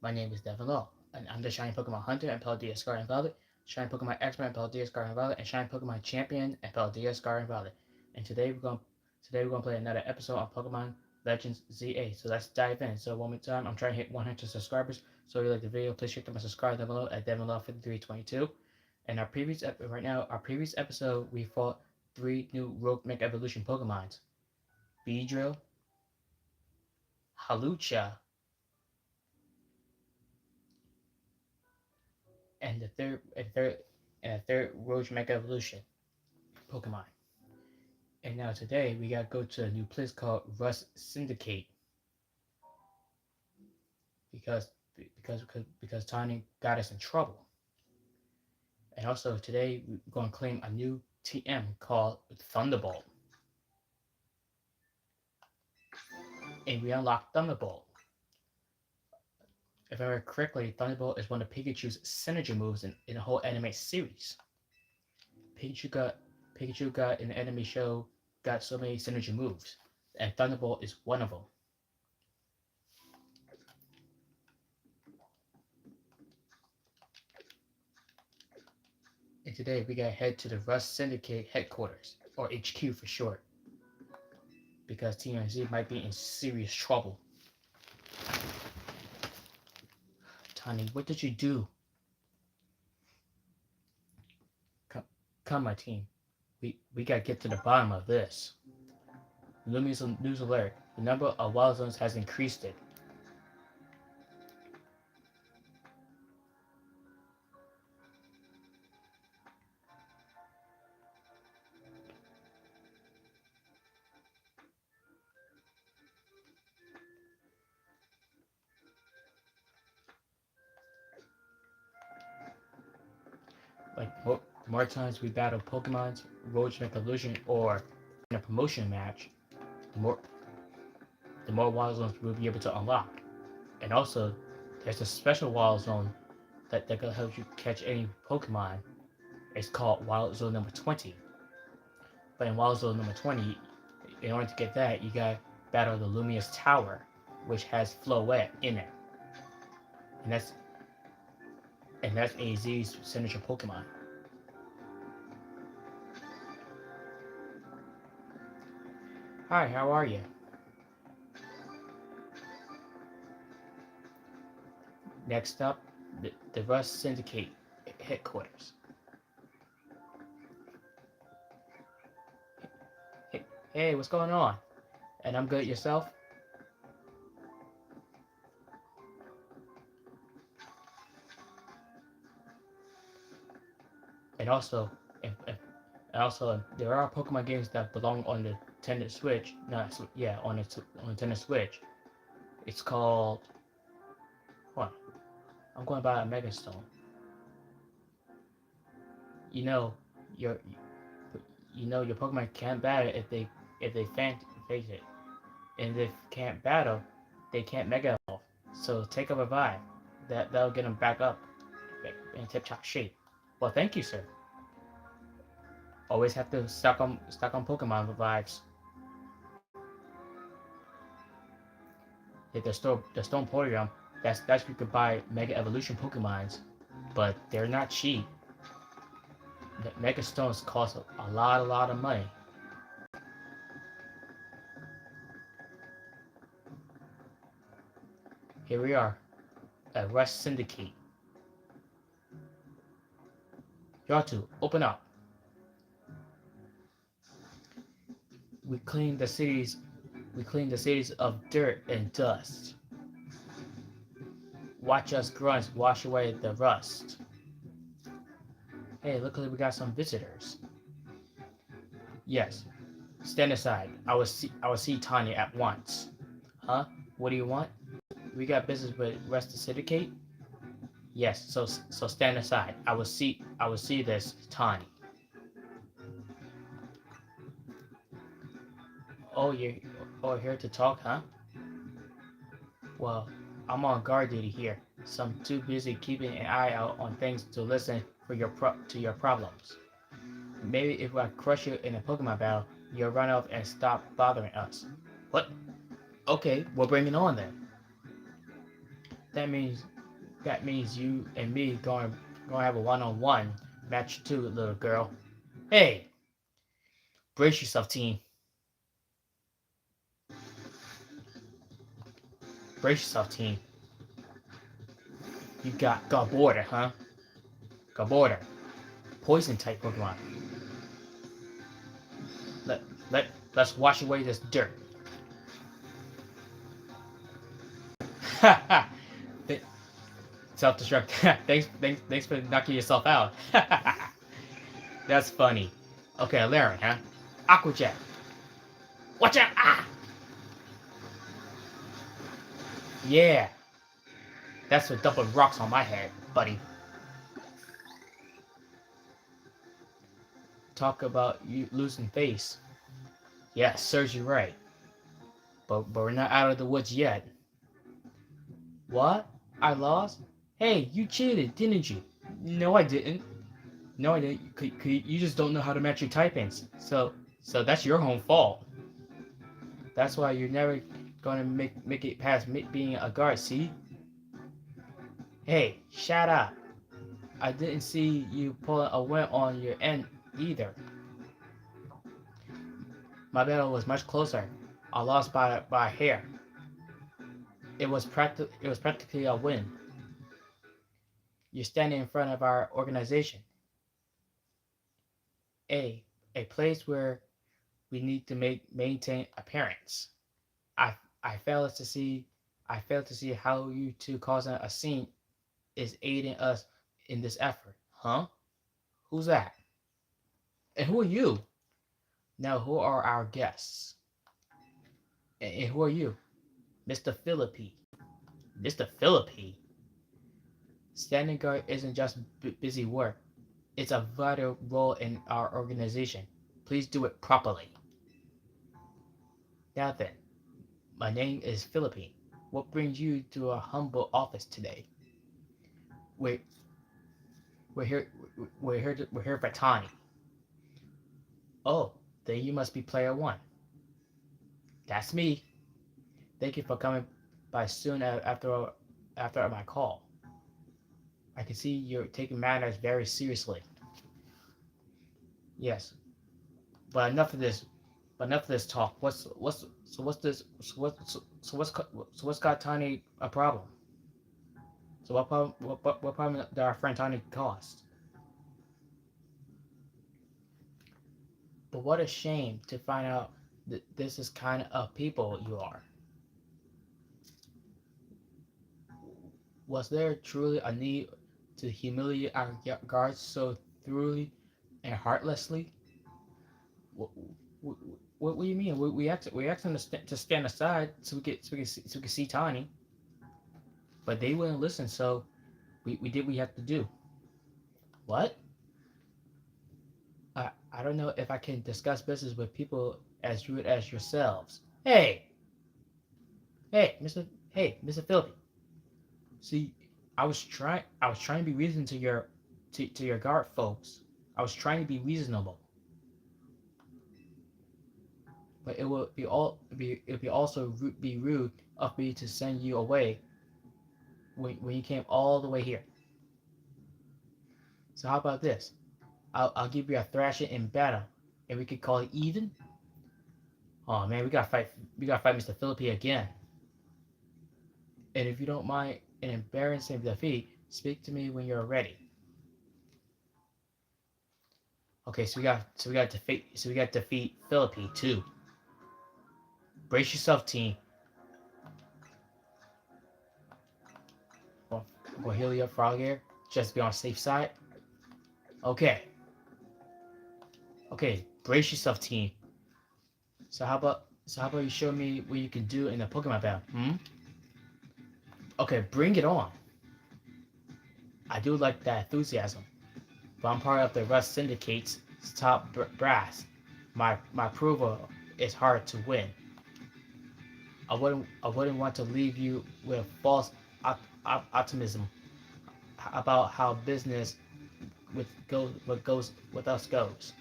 My name is Devon Law, and I'm the Shiny Pokemon Hunter and Paldea Scarlet and Violet, Shiny Pokemon Expert and Paldea Scarlet and Violet, and Shiny Pokemon Champion and Paldea Scarlet and Violet. And today we're gonna play another episode of Pokemon Legends ZA. So let's dive in. So one more time, I'm trying to hit 100 subscribers. So if you like the video, please check out my subscribe down below at DevonLaw5322. And our previous episode, we fought three new Rogue Mech Evolution Pokemons: Beedrill, Halucha, and the third Rogue Mech Evolution Pokemon. And now today we gotta go to a new place called Rust Syndicate because because Tiny got us in trouble. And also today we're gonna claim a new TM called Thunderbolt. And we unlock Thunderbolt. If I remember correctly, Thunderbolt is one of Pikachu's synergy moves in the whole anime series. Pikachu got Pikachu got in the anime show got so many synergy moves, and Thunderbolt is one of them. And today we gotta head to the Rust Syndicate headquarters, or HQ for short, because TMZ might be in serious trouble. Tiny, what did you do? Come, come, my team. We gotta get to the bottom of this. Lumi's news alert. The number of wild zones has increased it. Like more times we battle Pokemon's Roach Evolution or in a promotion match, the more the more wild zones we'll be able to unlock. And also, there's a special wild zone that can help you catch any Pokemon. It's called Wild Zone number 20. But in Wild Zone number 20, in order to get that, you gotta battle the Lumious Tower, which has Floette in it. And that's AZ's signature Pokemon. Hi, how are you? Next up, the Rust Syndicate headquarters. Hey, hey, what's going on? And I'm good, yourself? And also, there are Pokemon games that belong on the Nintendo Switch. On the Nintendo Switch. It's called what? I'm going to buy a Mega Stone. You know, your your Pokemon can't battle if they face it, and if they can't battle, they can't Mega Evolve. So take a revive. That'll get them back up in tip-top shape. Well, thank you, sir. Always have to stock on Pokemon revives. The Stone Podium, that's where you could buy Mega Evolution Pokemons, but they're not cheap. The Mega Stones cost a lot of money. Here we are, at Rust Syndicate. Yartu, open up. We clean the cities of dirt and dust. Watch us grunts wash away the rust. Hey, look like we got some visitors. Yes. Stand aside. I will see Tanya at once. Huh? What do you want? We got business with Rust Syndicate? Yes, so stand aside. I will see this Tanya. Oh, here to talk, huh? Well, I'm on guard duty here, so I'm too busy keeping an eye out on things to listen to your problems. Maybe if I crush you in a Pokemon battle, you'll run off and stop bothering us. What? Okay, we'll bring it on then. That means you and me going to have a one-on-one match too, little girl. Hey, brace yourself, team. Brace yourself, team. You got border, huh? Got border. Poison type Pokemon. Let let let's wash away this dirt. Ha ha. Self-destruct. Thanks for knocking yourself out. That's funny. Okay, Laren, huh? Aqua Jet. Watch out! Ah! Yeah, that's for dumping rocks on my head, buddy. Talk about you losing face. Yeah, serves you right. But we're not out of the woods yet. What? I lost? Hey, you cheated, didn't you? No, I didn't. No, I didn't. You just don't know how to match your typings. So that's your own fault. That's why you're never gonna make it past being a guard. See? Hey, shut up. I didn't see you pull a win on your end either. My battle was much closer. I lost by a hair. It was practically a win. You're standing in front of our organization. A a place where we need to maintain appearance. I I failed to see I failed to see how you two causing a scene is aiding us in this effort. Huh? Who's that? And who are you? Now who are our guests? And who are you? Mr. Philippi. Mr. Philippi? Standing guard isn't just busy work. It's a vital role in our organization. Please do it properly. Now then, my name is Philippi. What brings you to our humble office today? We're, we're here for Tani. Oh, then you must be player one. That's me. Thank you for coming by soon after my call. I can see you're taking matters very seriously. Yes, but enough of this. But enough of this talk. What's this? So what's got Tiny a problem? So what problem did our friend Tiny cause? But what a shame to find out that this is kind of people you are. Was there truly a need to humiliate our guards so thoroughly and heartlessly? What, what do you mean? We asked them to stand aside so we can see Tiny, but they wouldn't listen. So we did what we had to do. What? I don't know if I can discuss business with people as rude as yourselves. Mr. Philby. See, I was trying to be reasonable to your guard folks. I was trying to be reasonable. But it would be also be rude of me to send you away when you came all the way here. So how about this? I'll give you a thrashing in battle, and we could call it even. Oh man, we gotta fight Mr. Philippi again. And if you don't mind an embarrassing defeat, speak to me when you're ready. Okay, so we got to defeat Philippi too. Brace yourself, team. We'll heal you up, Frog here, just to be on the safe side. Okay. Okay, brace yourself, team. So how about you show me what you can do in a Pokemon battle? Okay, bring it on. I do like that enthusiasm, but I'm part of the Rust Syndicate's top brass. My approval is hard to win. I wouldn't want to leave you with false optimism about how business what goes with us goes.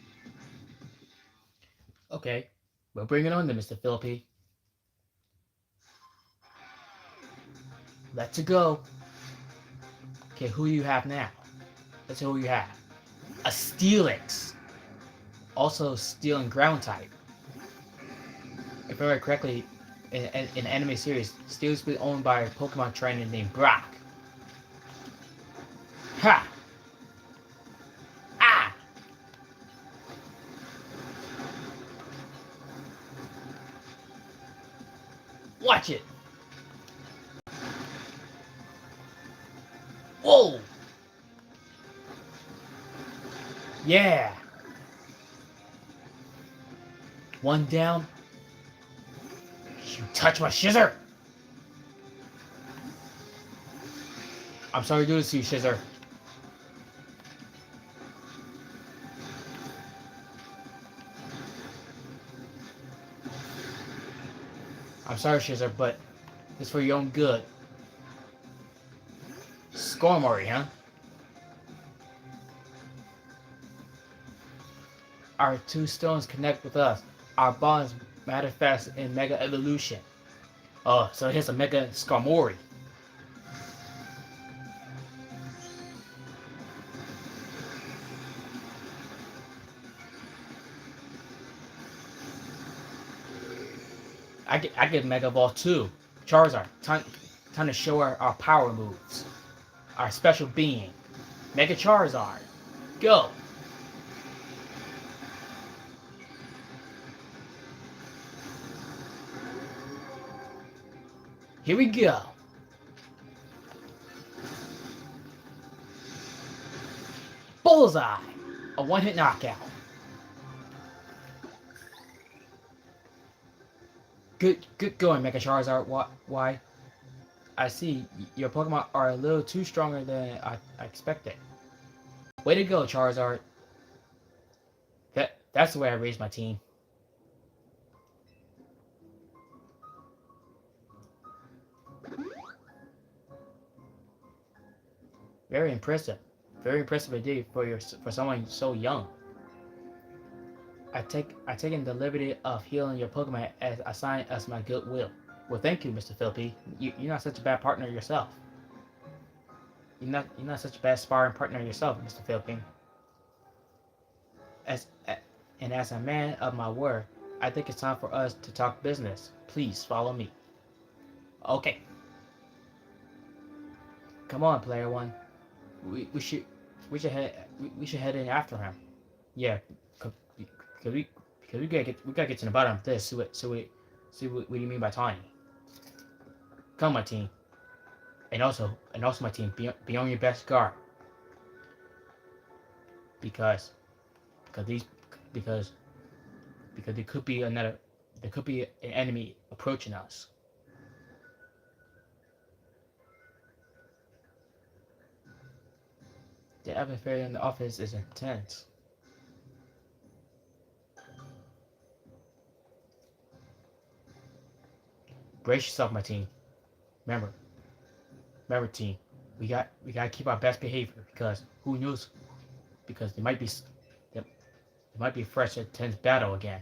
Okay, we'll bring it on then, Mr. Philippi. Let's go. Okay, who you have now? Let's see who you have. A Steelix. Also Steel and Ground type. If I remember correctly, in the anime series, Steelix was owned by a Pokemon trainer named Brock. Ha! Ah! Watch it! Whoa! Yeah! One down. You touch my Shizzer! I'm sorry to do this to you, Shizzer. I'm sorry, Shizzer, but it's for your own good. Skarmory, huh? Our two stones connect with us. Our bonds manifest in Mega Evolution. Oh, so here's a Mega Skarmory. I get Mega Ball too. Charizard, time to show our power moves. Our special being. Mega Charizard. Go! Here we go. Bullseye! A one-hit knockout. Good going, Mega Charizard. Why? I see your Pokemon are a little too stronger than I expected. Way to go, Charizard. That's the way I raised my team. Very impressive. Very impressive indeed for someone so young. I've taken the liberty of healing your Pokemon as a sign of my goodwill. Well, thank you, Mr. Philippi. You're not such a bad partner yourself. You're not such a bad sparring partner yourself, Mr. Philippi. As a man of my word, I think it's time for us to talk business. Please follow me. Okay. Come on, player one. We should head in after him. Yeah, because we gotta get to the bottom of this. See what you mean by tiny. Come, my team, and also my team. Be on your best guard. Because there could be an enemy approaching us. The atmosphere in the office is intense. Brace yourself, my team. Remember, team. We gotta keep our best behavior because who knows? Because there might be fresh intense battle again.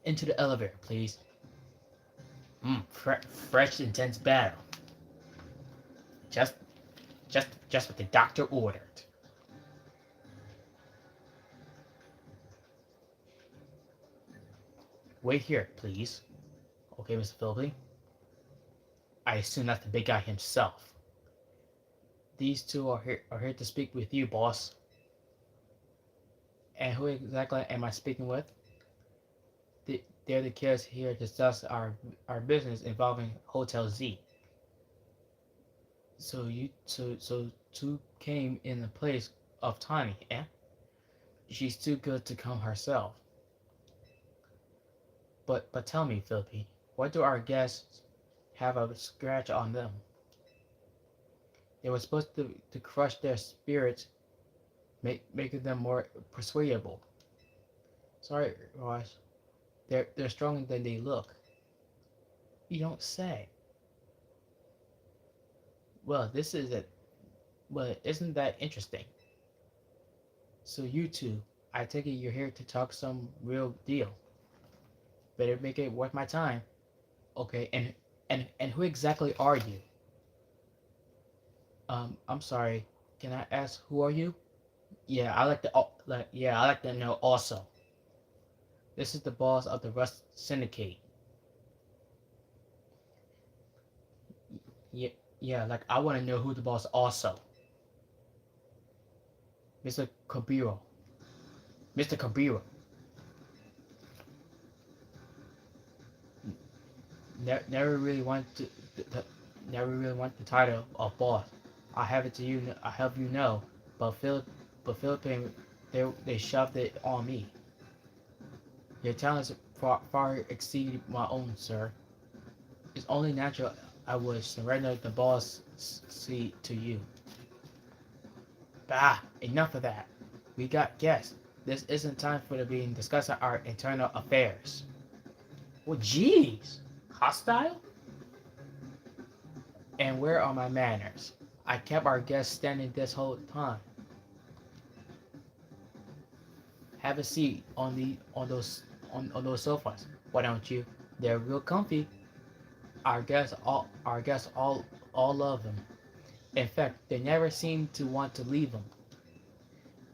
Into the elevator, please. Fresh intense battle. Just what the doctor ordered. Wait here, please. Okay, Mr. Philby. I assume that's the big guy himself. These two are here to speak with you, boss. And who exactly am I speaking with? They're the kids here to discuss our business involving Hotel Z. So two came in the place of Tiny, eh? She's too good to come herself. But tell me, Philippi, why do our guests have a scratch on them? They were supposed to crush their spirits, making them more persuadable. Sorry, Ross. They're stronger than they look. You don't say. Well, this is it. Well, isn't that interesting? So you two, I take it you're here to talk some real deal. Better make it worth my time. Okay, and who exactly are you? I'm sorry. Can I ask who are you? Yeah, I like to know also. This is the boss of the Rust Syndicate. Yeah, yeah, like I want to know who the boss also. Mr. Kabiro. Mr. Kabiro. Never really want the never really want the title of boss. I have it to you. I have you know, but Philippine, they shoved it on me. Your talents far exceed my own, sir. It's only natural I would surrender the boss seat to you. Bah! Enough of that. We got guests. This isn't time for the being discussing our internal affairs. Well, jeez. Hostile? And where are my manners? I kept our guests standing this whole time. Have a seat on those sofas. Why don't you? They're real comfy. Our guests all love them. In fact, they never seem to want to leave them.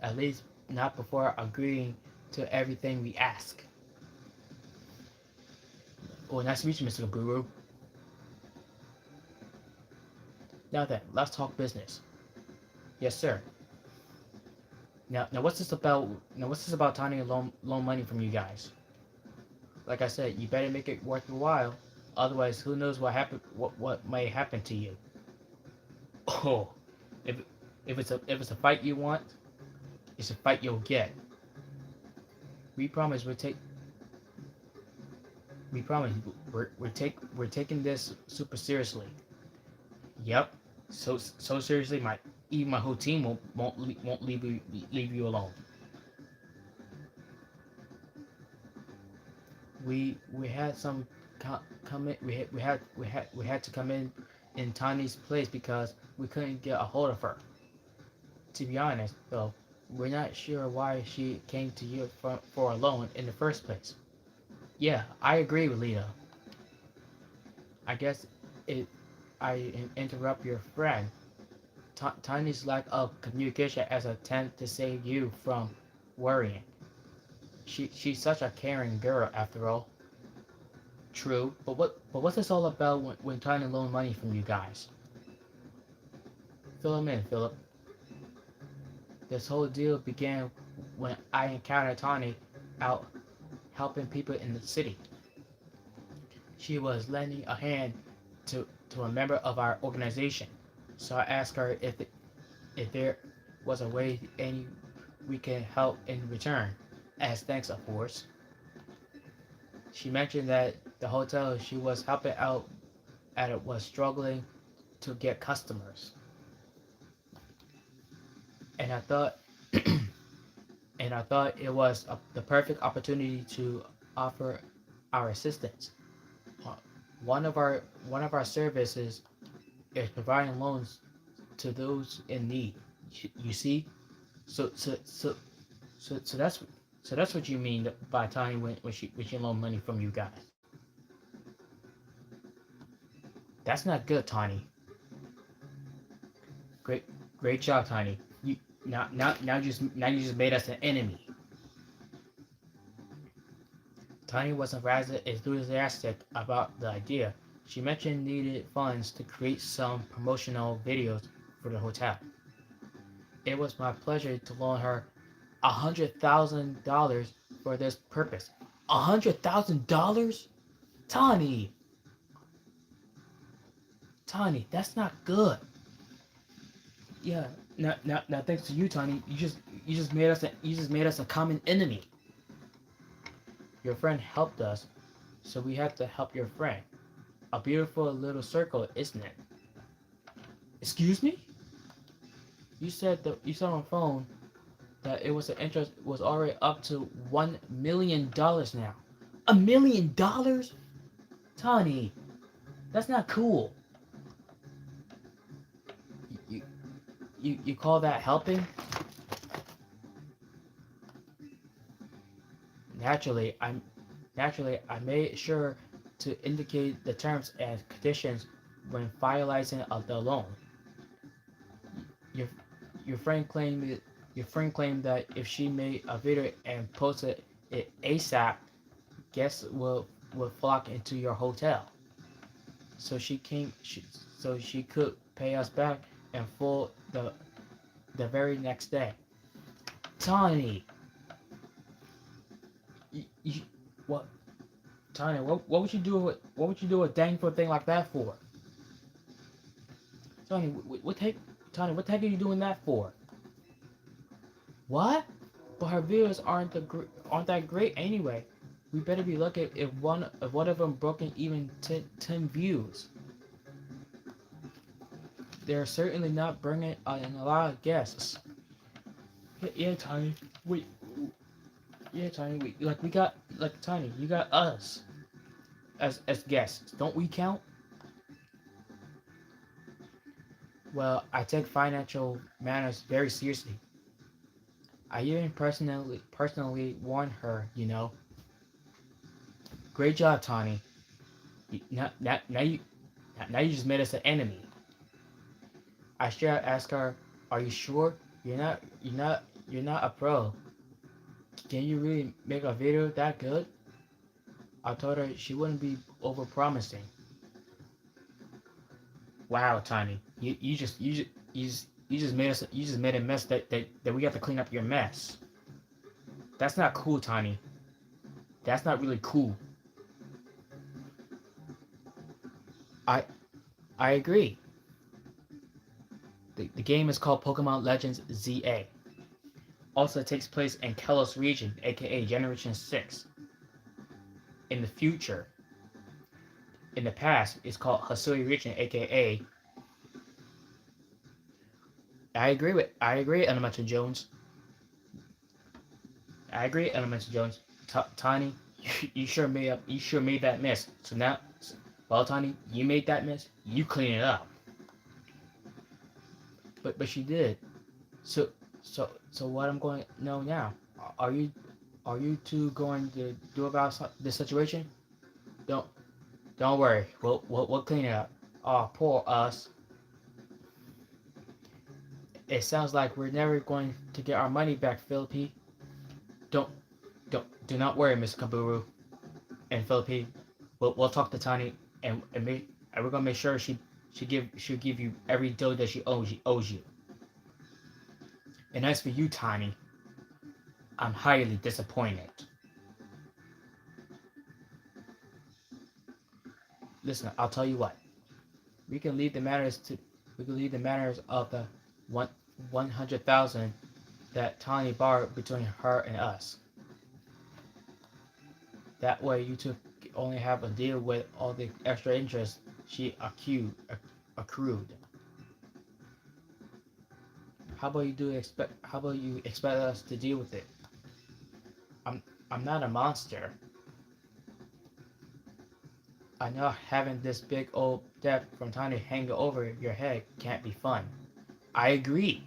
At least not before agreeing to everything we ask. Oh, nice to meet you, Mr. Guru. Now then, let's talk business. Yes, sir. Now what's this about? Now what's this about trying to loan money from you guys? Like I said, you better make it worth your while. Otherwise, who knows what may happen to you? Oh, if if it's a fight you want, it's a fight you'll get. We promise we'll take. We promise we're taking this super seriously. Yep. So seriously, even my whole team won't leave you alone. We had some come in. We had to come in Tiny's place because we couldn't get a hold of her. To be honest, though, we're not sure why she came to you for a loan in the first place. Yeah, I agree with Lita. I guess it. Interrupt your friend. Tiny's lack of communication as a attempt to save you from worrying. She's such a caring girl after all. True, but what's this all about when trying to loan money from you guys? Fill him in, Philip. This whole deal began when I encountered Tawny out helping people in the city. She was lending a hand to a member of our organization, so I asked her if there was a way any we can help in return, as thanks of course. She mentioned that the hotel she was helping out at it was struggling to get customers, and I thought it was the perfect opportunity to offer our assistance. Uh, one of our services is providing loans to those in need. You see, so so so so that's what you mean by Tiny when she loan money from you guys. That's not good, Tiny. Great great job, Tiny. You now you just made us an enemy. Tiny wasn't rather enthusiastic about the idea. She mentioned needed funds to create some promotional videos for the hotel. It was my pleasure to loan her $100,000 for this purpose. $100,000? Tiny, Tiny, that's not good. Yeah, now thanks to you, Tiny, you just made us a common enemy. Your friend helped us, so we have to help your friend. A beautiful little circle, isn't it? Excuse me? You said on the phone that it was the interest was already up to $1 million now. $1 million? Tony, that's not cool. You you call that helping? Naturally, I made sure to indicate the terms and conditions when finalizing the loan. your your friend claimed it, your friend claimed that if she made a video and posted it ASAP, guests will flock into your hotel. So so she could pay us back in full the very next day. Tony, you, what? Tony, what would you do with a dang for a thing like that for? Tony, Tony, what the heck are you doing that for? What? But her videos aren't that great anyway. We better be lucky if one of them broken even 10 views. They're certainly not bringing in a lot of guests. Yeah, Tony. Wait. Yeah, Tony. We got Tony. You got us as guests. Don't we count? Well, I take financial matters very seriously. I even personally warned her. Great job, Tony. Now you just made us an enemy. I should have asked her, "Are you sure you're not a pro? Can you really make a video that good?" I told her she wouldn't be overpromising. Wow, Tiny, you just made a mess that we have to clean up your mess. That's not cool, Tiny. That's not really cool. I I agree. The game is called Pokemon Legends ZA. Also, it takes place in Kalos region, aka Generation 6. In the future, in the past, it's called Hisui region, aka. I agree, Elemental Jones. I agree, Elemental Jones. Tiny, you sure made that mess. So now, well, Tiny, you made that mess. You clean it up. But she did. So what I'm going to know now? Are you two going to do about this situation? Don't don't worry. We'll clean it up. Oh, poor us. It sounds like we're never going to get our money back, Philippi. Don't do not worry, Miss Kaburu and Philippi. We'll talk to Tiny and we're gonna make sure she'll give you every dough that she owes you. And as for you, Tiny, I'm highly disappointed. Listen, I'll tell you what. We can leave the matters of the 100,000 that Tiny borrowed between her and us. That way, you two only have to deal with all the extra interest she accrued. How about you expect us to deal with it? I'm not a monster. I know having this big old debt from Tiny hanging over your head can't be fun. I agree.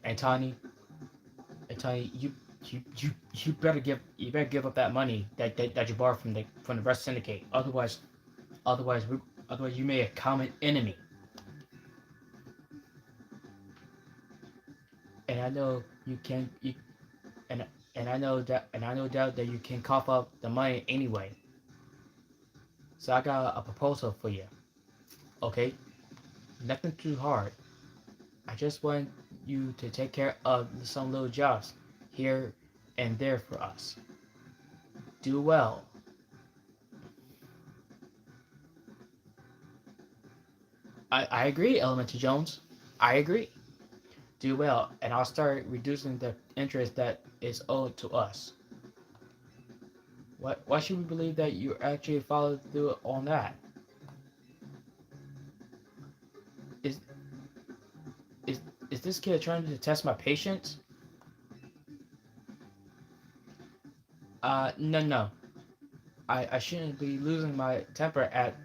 And Tiny, you better give up that money that you borrowed from the rest syndicate. Otherwise you may a common enemy. And I know you can you and I know doubt that you can cough up the money anyway. So I got a proposal for you. Okay? Nothing too hard. I just want you to take care of some little jobs here and there for us. Do well. I agree, Elemental Jones. I agree. Do well, and I'll start reducing the interest that is owed to us. Why should we believe that you actually followed through on that? Is is is this kid trying to test my patience? No. I shouldn't be losing my temper at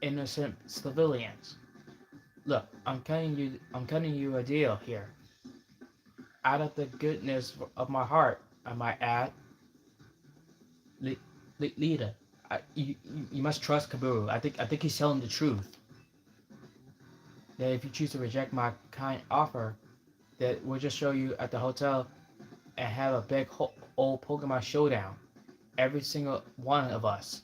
innocent civilians. Look, I'm cutting you a deal here. Out of the goodness of my heart, I might add. Leader, you must trust Kaburu. I think he's telling the truth. that if you choose to reject my kind offer, that we'll just show you at the hotel and have a big old Pokemon showdown. Every single one of us.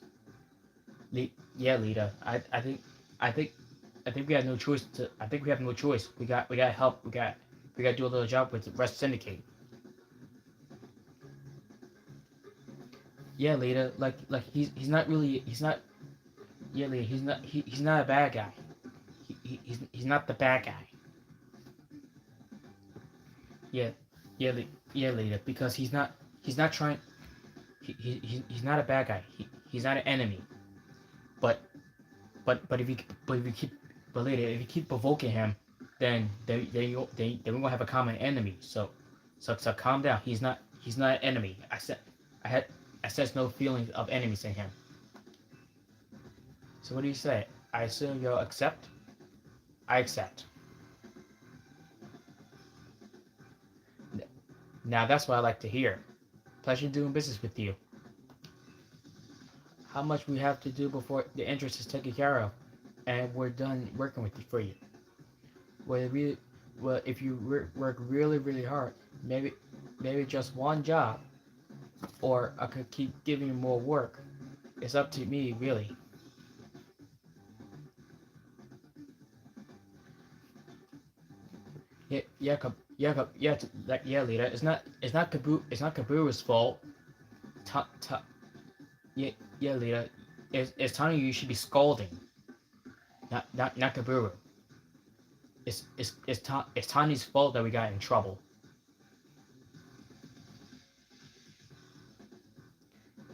Yeah, Lita. I think, I think we have no choice to. I think we have no choice. We got help. We got to do a little job with the Rest Syndicate. Yeah, Lita. Like he's not really he's not. Yeah, Lita. He's not a bad guy. He's not the bad guy. Yeah, yeah, yeah, Lita. Because he's not trying. He's not a bad guy. He's not an enemy. But but if you keep but later if you keep provoking him, then we're gonna have a common enemy. So calm down. He's not an enemy. I had I sense no feelings of enemies in him. So what do you say? I assume you'll accept. I accept. Now that's what I like to hear. Pleasure doing business with you. How much we have to do before the interest is taken care of, and we're done working with you for you. Well, if you work really hard, maybe just one job, or I could keep giving you more work. It's up to me, really. Yeah, leader. It's not Kaburu's fault. Ta, ta, yeah, yeah, leader. It's Tanya you should be scolding, not Kaburu. It's Tanya's fault that we got in trouble.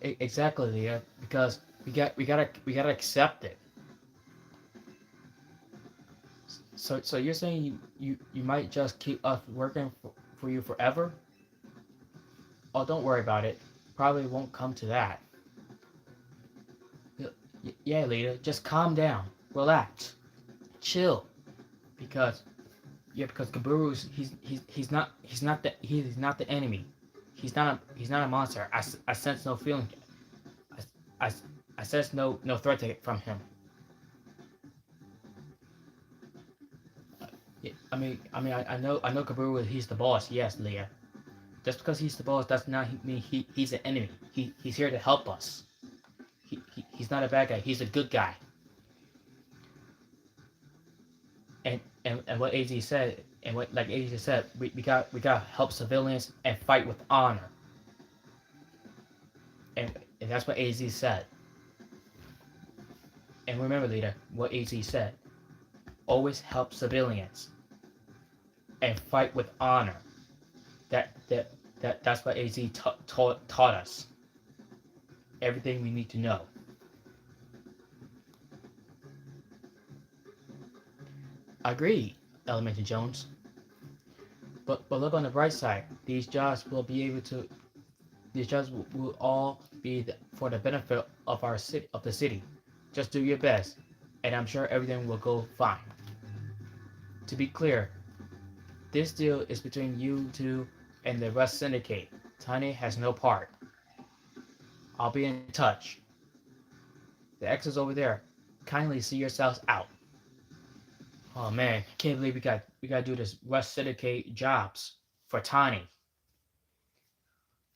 Exactly, Leah. Because we gotta accept it. So you're saying you might just keep us working for you forever? Oh, don't worry about it. Probably won't come to that. Yeah, Lita, just calm down, relax, chill. Because because Kaburu's he's not the enemy. He's not a monster. I sense no feeling. I, I, I sense no threat from him. I know Kaburu. He's the boss. Yes, Leah. Just because he's the boss, that's not mean he's an enemy. He's here to help us. He's not a bad guy. He's a good guy. And what AZ said, and what like AZ said, we got to help civilians and fight with honor. And that's what AZ said. And remember, leader, what AZ said. Always help civilians and fight with honor. That's what AZ taught us. Everything we need to know. Agreed, Elemental Jones. But look on the bright side. These jobs will all be for the benefit of our city of the city. Just do your best, and I'm sure everything will go fine. To be clear, this deal is between you two and the Rust Syndicate. Tiny has no part. I'll be in touch. The X is over there. Kindly see yourselves out. Oh man, can't believe we got to do this Rust Syndicate jobs for Tiny.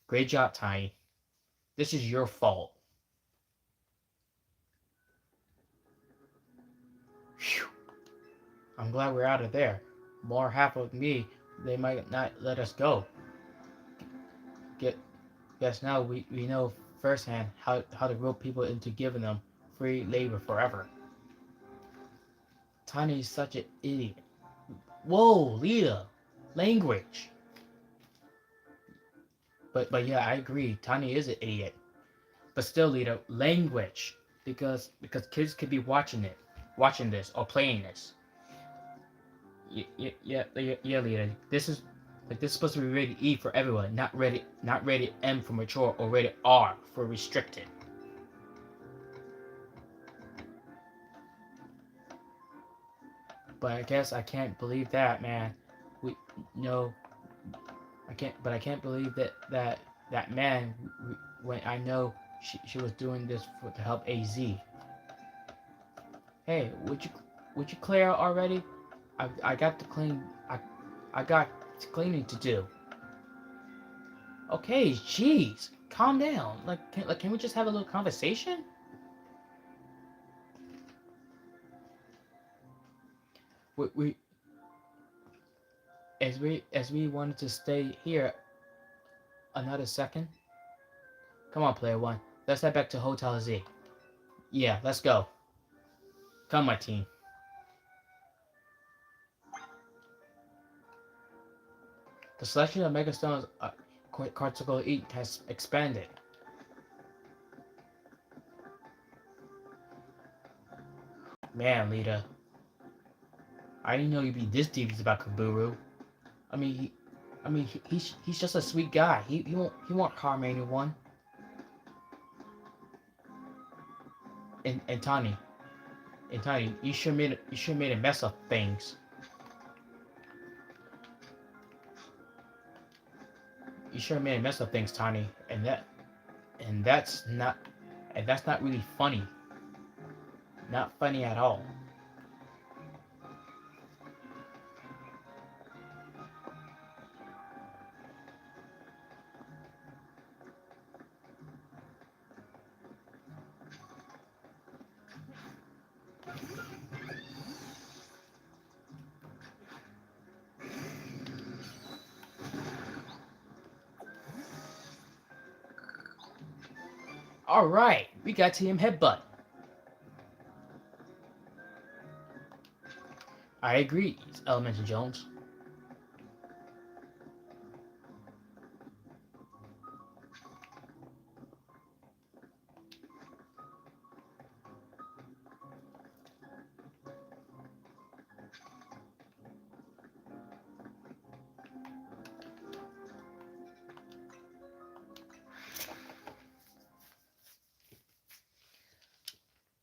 Great job, Tiny. This is your fault. Whew. I'm glad we're out of there. More half of me, they might not let us go. Get Guess now we know firsthand how to rope people into giving them free labor forever. Tiny's such an idiot. Whoa, Lita, language. But yeah, I agree. Tiny is an idiot. But still, Lita, language. Because kids could be watching this or playing this. Yeah, Lita. This is supposed to be rated E for everyone, not rated M for mature or rated R for restricted. But I guess I can't believe that, man. We no, I can't believe that man when I know she was doing this to help AZ. Hey, would you clear out already? I got to clean. I got cleaning to do. Okay, jeez, calm down. Can we just have a little conversation? We as we wanted to stay here another second. Come on, player one. Let's head back to Hotel Z. Yeah, let's go. Come, my team. The selection of Megastone's Cortical Eat has expanded. Man, Lita, I didn't know you'd be this devious about Kaburu. I mean, he's just a sweet guy. He won't harm anyone. And Tani, you sure made a mess of things. You sure made a mess of things, Tani, and that's not and that's not really funny. Not funny at all. All right, we got Team Headbutt. I agree, Elemental Jones.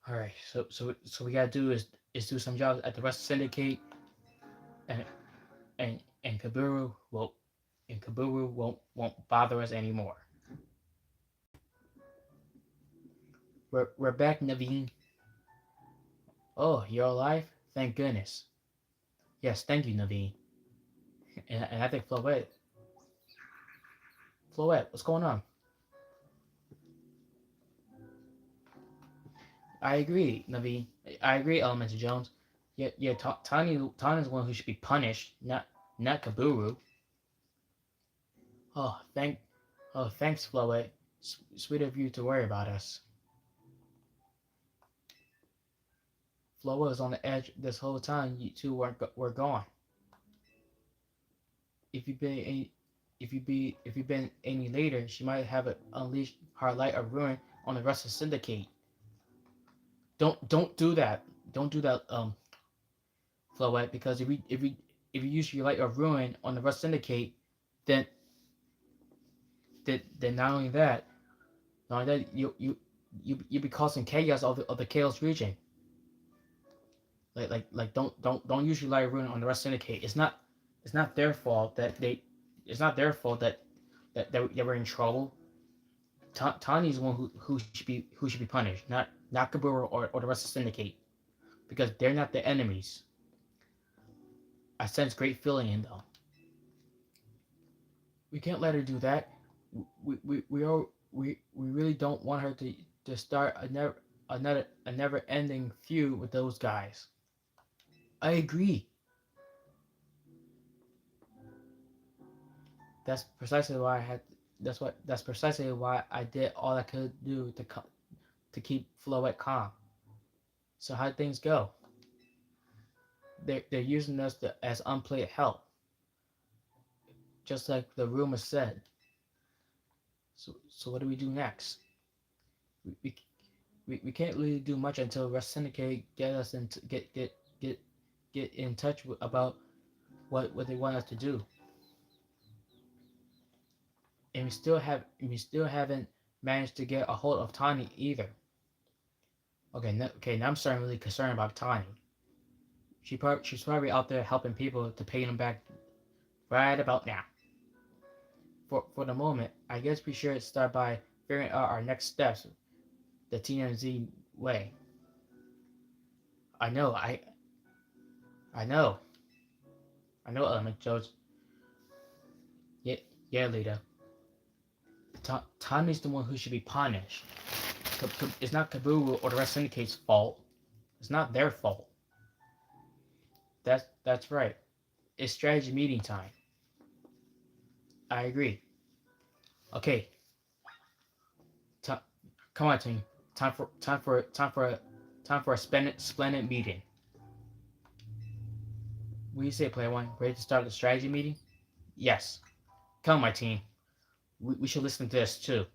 All right, so we gotta do is do some jobs at the Rust Syndicate, and and Kaburu won't bother us anymore. We're back, Naveen. Oh, you're alive? Thank goodness. Yes, thank you, Naveen. And I think Floette, what's going on? I agree, Naveen. I agree, Elemental Jones. Yeah, Tani's the one who should be punished, not Kaburu. Oh, thanks, Floette. Sweet of you to worry about us. Flo was on the edge this whole time. You two were gone. If you'd been any, if you'd been any later, she might have unleashed her light of ruin on the rest of the syndicate. Don't do that. Don't do that, Floette, because if you use your light of ruin on the rest syndicate, then then not only that you be causing chaos of the chaos region. Don't use your light of ruin on the rest syndicate. It's not their fault that they it's not their fault that we're in trouble. Tani's the one who should be punished, not Kabura or the rest of the syndicate, because they're not the enemies. I sense great feeling in them. We can't let her do that. We really don't want her to start a never ending feud with those guys. I agree. That's precisely why I had. That's precisely why I did all I could do to keep Floette calm. So how things go? They're using us as unplayed help, just like the rumor said. So what do we do next? We, we, we can't really do much until Rest Syndicate get us into get in touch about what they want us to do, and we still haven't managed to get a hold of Tani either. Okay, now I'm starting really concerned about Tani. She's probably out there helping people to pay them back right about now. For the moment, I guess we should start by figuring out our next steps the TMZ way. I know. I know Element Jones. Yeah, yeah, leader. Tommy's the one who should be punished. It's not Kaburu or the rest syndicate's fault. It's not their fault. That's right. It's strategy meeting time. I agree. Okay, come on, team. Time for a splendid meeting. What do you say, Player One? Ready to start the strategy meeting? Yes. Come on, my team. We should listen to this too.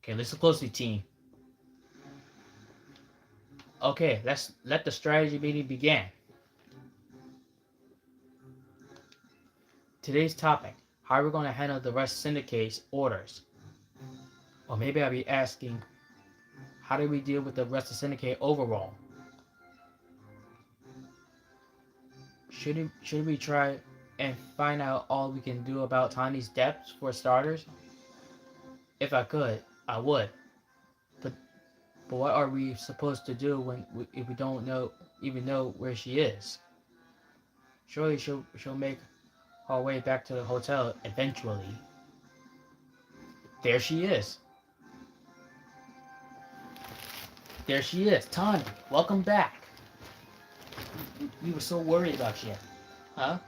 Okay, listen closely, team. Okay, let the strategy meeting begin. Today's topic: how are we going to handle the Rust Syndicate's orders? Or maybe I'll be asking, how do we deal with the Rust Syndicate overall? Should we try and find out all we can do about Tiny's depths for starters? If I could, I would. But what are we supposed to do if we don't even know where she is? Surely she'll make her way back to the hotel eventually. There she is. There she is. Tanya, welcome back. We were so worried about you. Huh?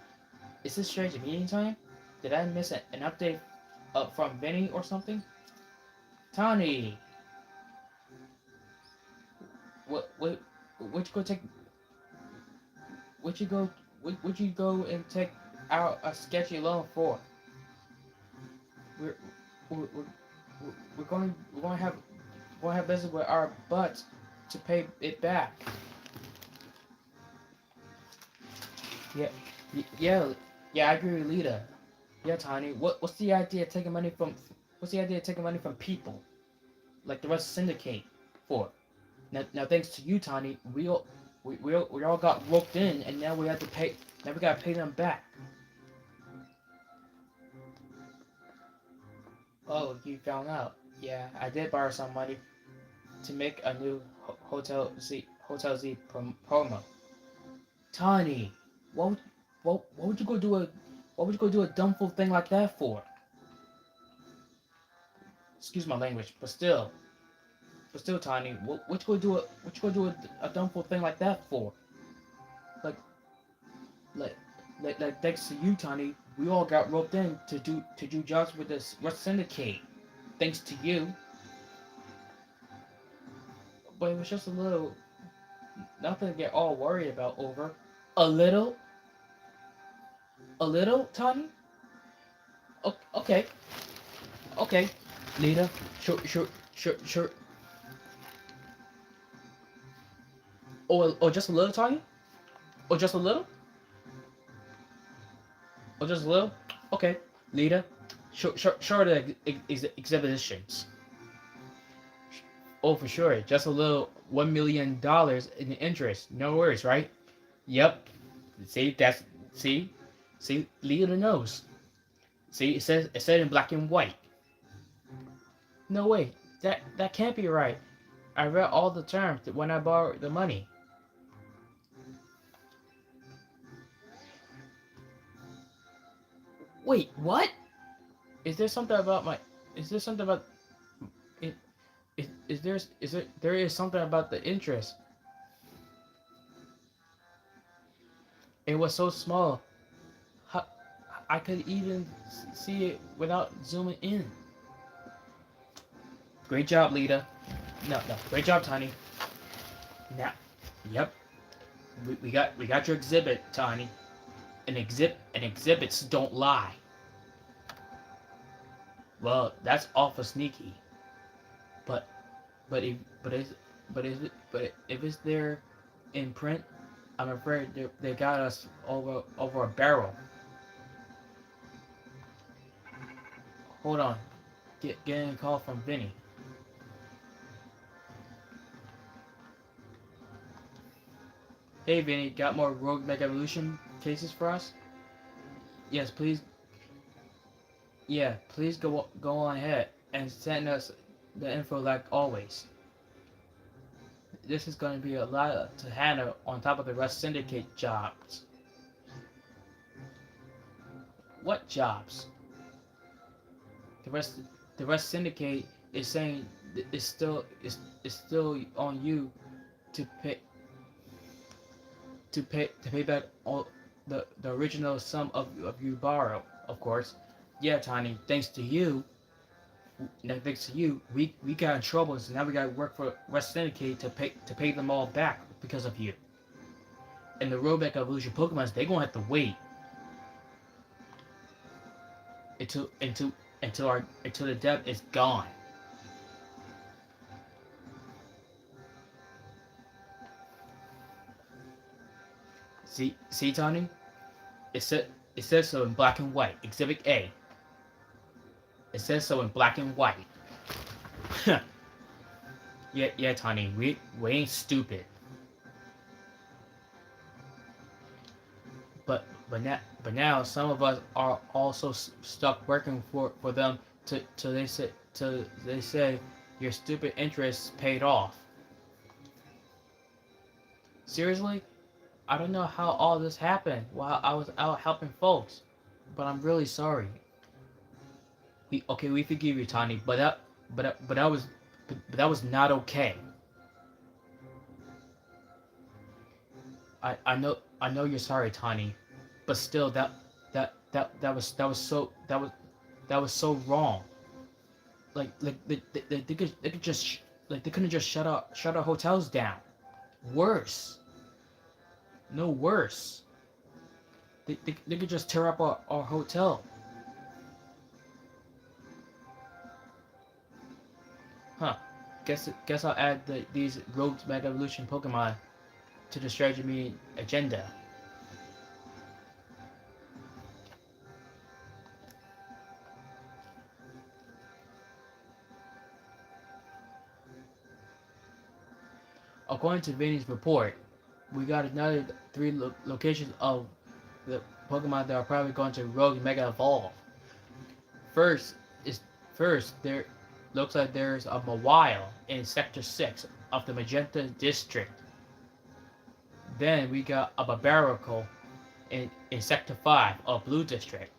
Is this strange meeting time? Did I miss an update from Vinny or something? Tony! What would you go take would you go and take out a sketchy loan for? We're we're, we're going to have business with our butts to pay it back. Yeah, yeah, I agree with Lita. Yeah, Tiny. What's the idea of taking money from people like the rest syndicate for? Now thanks to you, Tiny, we all got roped in, and now we have to pay. Now we gotta pay them back. Oh, you found out? Yeah, I did borrow some money to make a new Hotel Z promo. Tiny, what would you go do a dumb fool thing like that for? Excuse my language, but still, Tiny, what you go do a dumb fool thing like that for? Like, thanks to you, Tiny, we all got roped in to do jobs with this Rust Syndicate. Thanks to you. But it was just a little, nothing to get all worried about over. A little, Tiny. Okay, Lita, sure. Or just a little, Tiny. Or just a little. Or just a little. Okay, Lita, sure the exhibitions. Oh, for sure. Just a little $1 million in interest. No worries, right? Yep. See, Lita knows. See, it said in black and white. No way. That can't be right. I read all the terms when I borrowed the money. Wait, what? Is there something about it? There is something about the interest. It was so small. I could even see it without zooming in. Great job, Lita. No, great job, Tiny. Now, yep. We got your exhibit, Tiny. And exhibits don't lie. Well, that's awful sneaky. But if it's there in print, I'm afraid they got us over a barrel. Hold on, getting a call from Vinny. Hey Vinny, got more Rogue Mega Evolution cases for us? Yes, please. Yeah, please go on ahead and send us the info like always. This is going to be a lot to handle on top of the Rust Syndicate jobs. What jobs? The rest the rest syndicate is saying it's still on you to pay back all the original sum of you borrow, of course. Yeah, Tiny, thanks to you, we got in trouble, so now we gotta work for West Syndicate to pay them all back because of you. And the rollback evolution Pokemons, they gonna have to wait until until the debt is gone. See, Tony? It said it says so in black and white. Exhibit A. It says so in black and white. Yeah, Tony. We ain't stupid. But now some of us are also stuck working for them till they say your stupid interests paid off. Seriously, I don't know how all this happened while I was out helping folks, but I'm really sorry. We forgive you, Tony, but that was not okay. I know you're sorry, Tony, but still that was so wrong. They could just they couldn't just shut our hotels down. Worse, no worse. They could just tear up our hotel. Huh. Guess I'll add these Rogue Mega Evolution Pokemon to the strategy meeting agenda. According to Vinny's report, we got another three locations of the Pokemon that are probably going to Rogue Mega Evolve. First is first there looks like there's a Mawile in Sector 6 of the Magenta District. Then we got a Barbarical in Sector 5 of Blue District.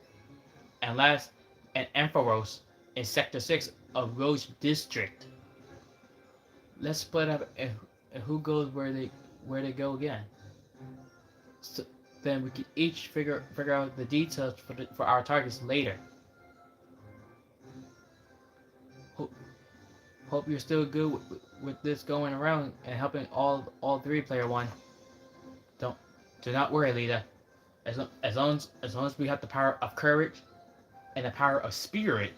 And last, an Ampharos in Sector 6 of Rose District. Let's split up and who goes where they go again. So then we can each figure out the details for our targets later. Hope you're still good with this going around and helping all three player one. Do not worry, Lita. As long as we have the power of courage and the power of spirit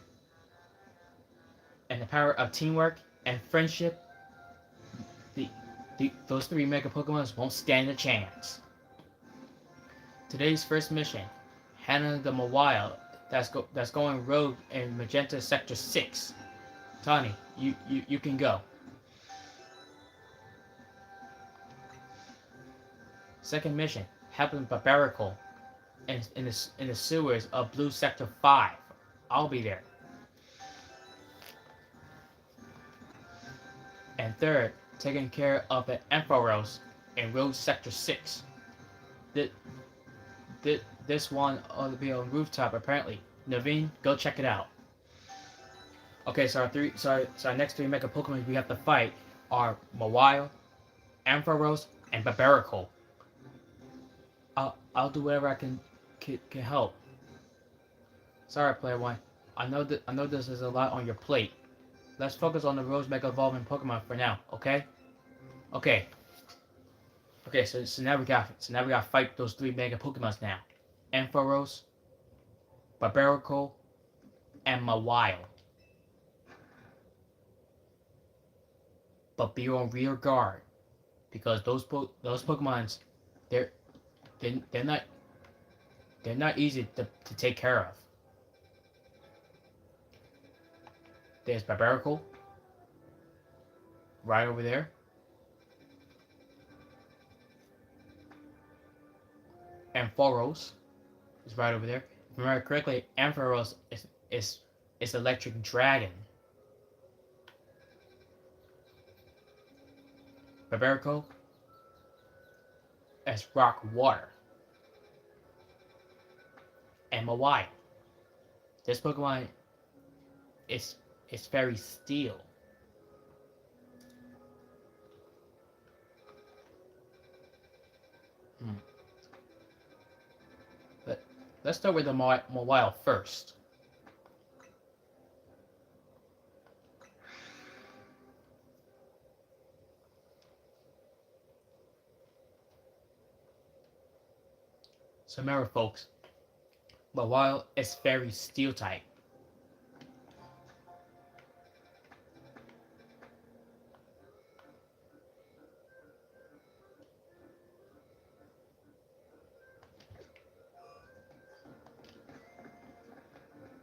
and the power of teamwork and friendship, those three Mega Pokemon won't stand a chance. Today's first mission, handling the Mawile that's going rogue in Magenta Sector 6. Tony, you can go. Second mission, helping Barbarical in the sewers of Blue Sector 5. I'll be there. And third, taking care of the Ampharos in Road Sector 6. This one ought to be on rooftop apparently. Naveen, go check it out. Okay, so our next three Mega Pokemon we have to fight are Mawile, Ampharos, and Barbarical. I'll do whatever I can help. Sorry, Player One. I know this is a lot on your plate. Let's focus on the Rose Mega Evolving Pokemon for now, okay? Okay. So now we got to fight those three Mega Pokemons now. Ampharos, Barbarical, and Mawile. But be on rear guard, because those Pokemons, they're not easy to take care of. There's Barbarical, right over there. Ampharos is right over there. If I remember correctly, Ampharos is Electric Dragon. Barbarical as Rock Water. And Mawile This Pokemon is very steel. Hmm. But let's start with the Mawile first. So remember, folks, Mawile is very steel type.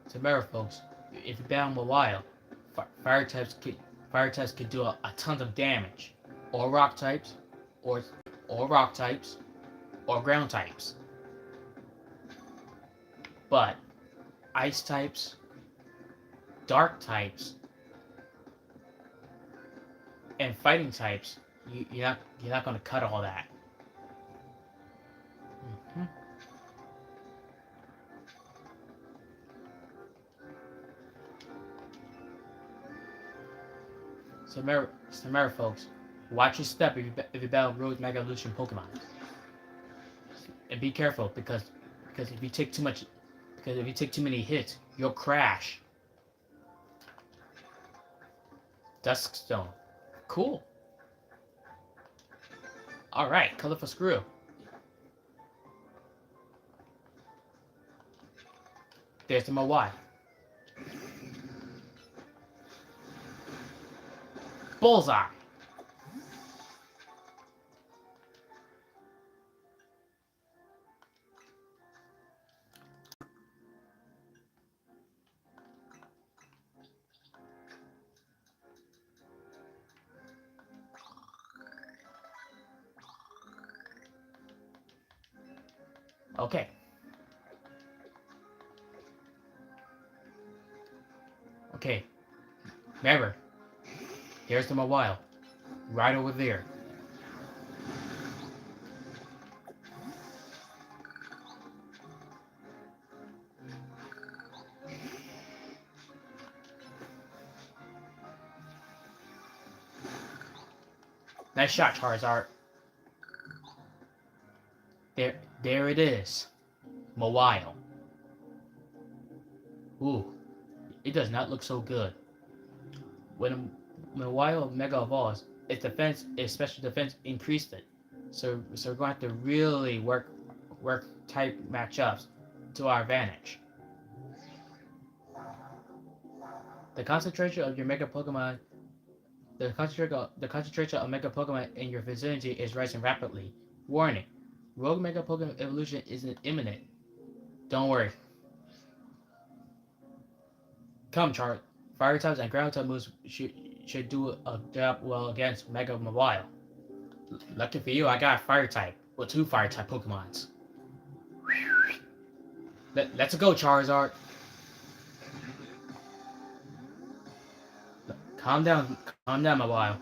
So remember, folks, if you battle Mawile, fire types can do a ton of damage, or rock types, or rock types, or ground types. But ice types, dark types, and fighting types, you're not going to cut all that. Mm-hmm. So remember, folks, watch your step if you battle Road Mega Evolution Pokemon, and be careful because if you take too many hits, you'll crash. Duskstone, cool. All right, colorful screw. There's the Mawile. Bullseye. Okay. Okay. Remember, there's the Mawile. Right over there. Nice shot, Charizard. There it is. Mawile. Ooh, it does not look so good. When Mawile Mega Evolves, its special defense increased it. So we're going to have to really work type matchups to our advantage. The concentration of your Mega Pokemon, the concentration of Mega Pokemon in your vicinity is rising rapidly. Warning: Rogue Mega Pokemon evolution isn't imminent. Don't worry. Come, Chart. Fire types and ground type moves should do a job well against Mega Mawile. Lucky for you, I got a fire type with 2 fire type Pokemons. Let's go, Charizard. Calm down, Mawile.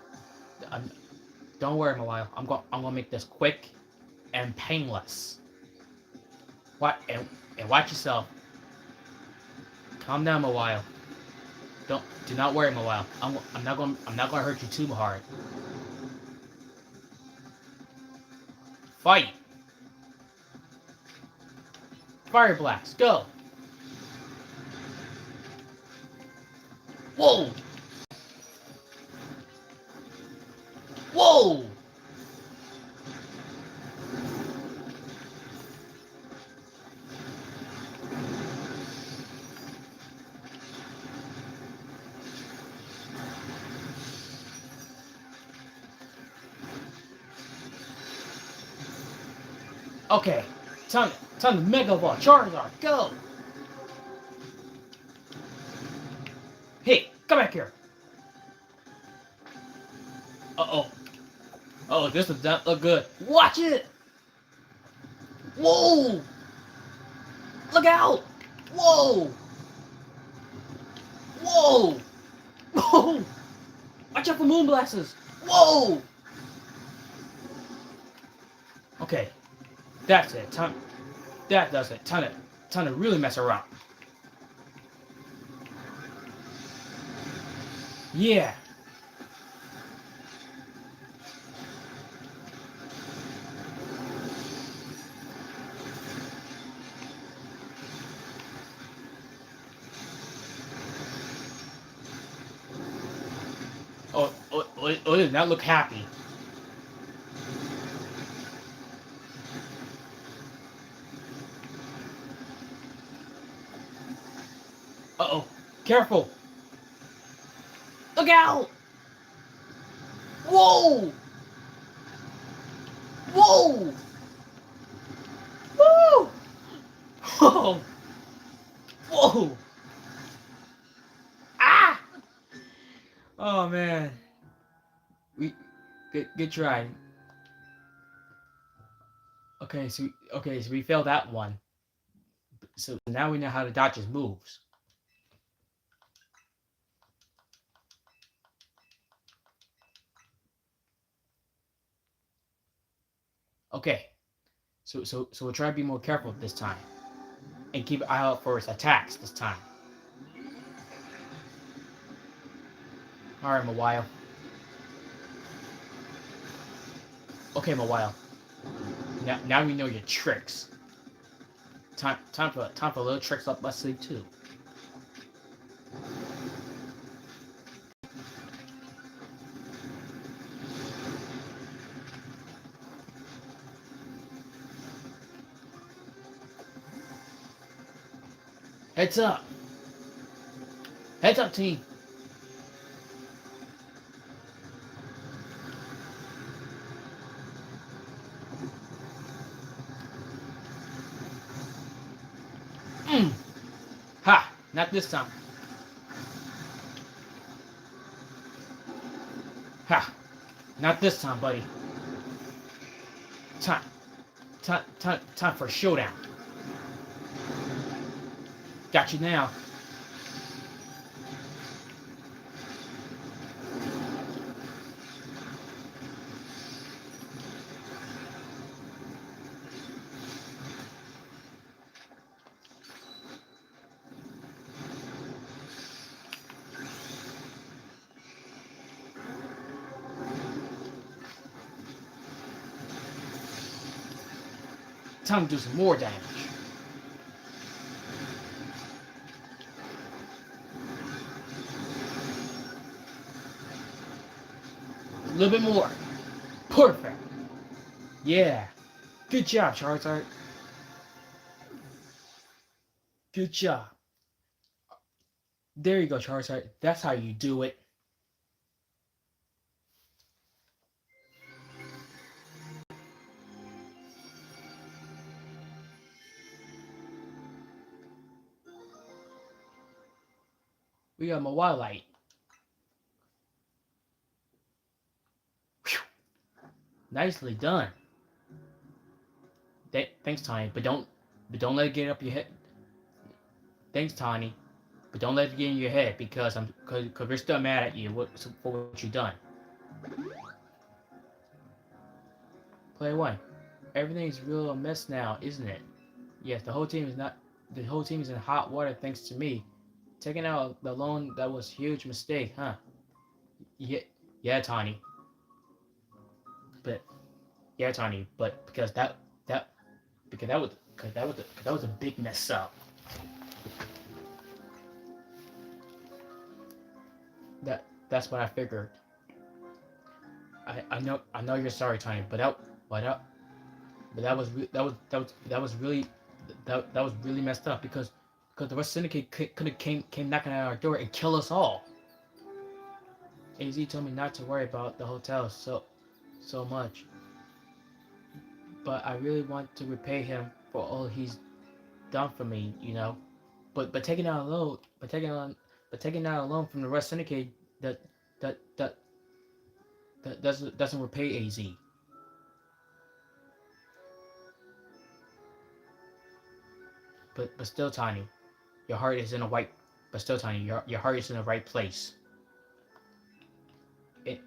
Don't worry, Mawile. I'm gonna make this quick and painless. What? And watch yourself. Calm down, Mawile. Do not worry, Mawile. I'm not gonna hurt you too hard. Fight! Fire Blast, go! Whoa! Whoa! Okay, time to Mega Ball, Charizard, go! Hey, come back here! Uh-oh. Oh, this does not look good. Watch it! Whoa! Look out! Whoa! Whoa! Whoa! Watch out for Moonblasters! Whoa! Okay, that's it. That does it. Time to really mess around. Yeah. Oh, does not look happy. Uh-oh. Careful. Look out! Whoa! Whoa! Whoa! Whoa! Whoa! Ah! Oh man. We good try. Okay, so we failed that one. So now we know how to dodge his moves. Okay. So we'll try to be more careful this time. And keep an eye out for his attacks this time. Alright, Mawile. Okay, Mawile. Now we know your tricks. Time for little tricks up my sleeve too. Heads up! Heads up, team! Mm. Ha! Not this time. Ha! Not this time, buddy. Time for a showdown. Got you now. Time to do some more damage. A little bit more. Perfect. Yeah. Good job, Charizard. Good job. There you go, Charizard. That's how you do it. We got my wildlight. Nicely done. Thanks, Tiny. But don't let it get up your head. Thanks, Tiny. But don't let it get in your head because we're still mad at you for what you done. Play one. Everything's real a mess now, isn't it? Yes, the whole team is not. The whole team is in hot water thanks to me. Taking out the loan, that was a huge mistake, huh? Yeah, yeah, Tiny. But yeah, Tiny. But that because that was because that was a big mess up. That's what I figured. I know you're sorry, Tiny, but that was really that was really messed up because the West Syndicate could have came knocking at our door and kill us all. AZ told me not to worry about the hotel so much, but I really want to repay him for all he's done for me, you know. But taking out a loan, but taking out a loan from the West Syndicate that that that that doesn't repay AZ. But still, Tiny, your heart is in a white. But still, Tiny, your heart is in the right place. It,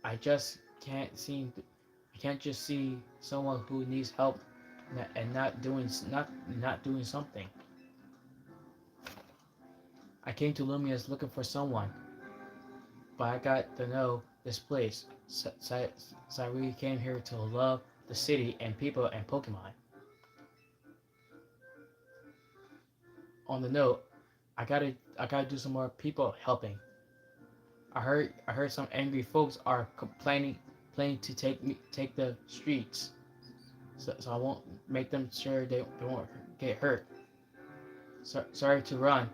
I just can't seem. I can't just see someone who needs help and not doing something. I came to Lumia's looking for someone. but I got to know this place. So I really came here to love the city and people and Pokemon. On the note, I gotta do some more people helping. I heard some angry folks are planning to take the streets. So I won't make them sure they won't get hurt. Sorry to run.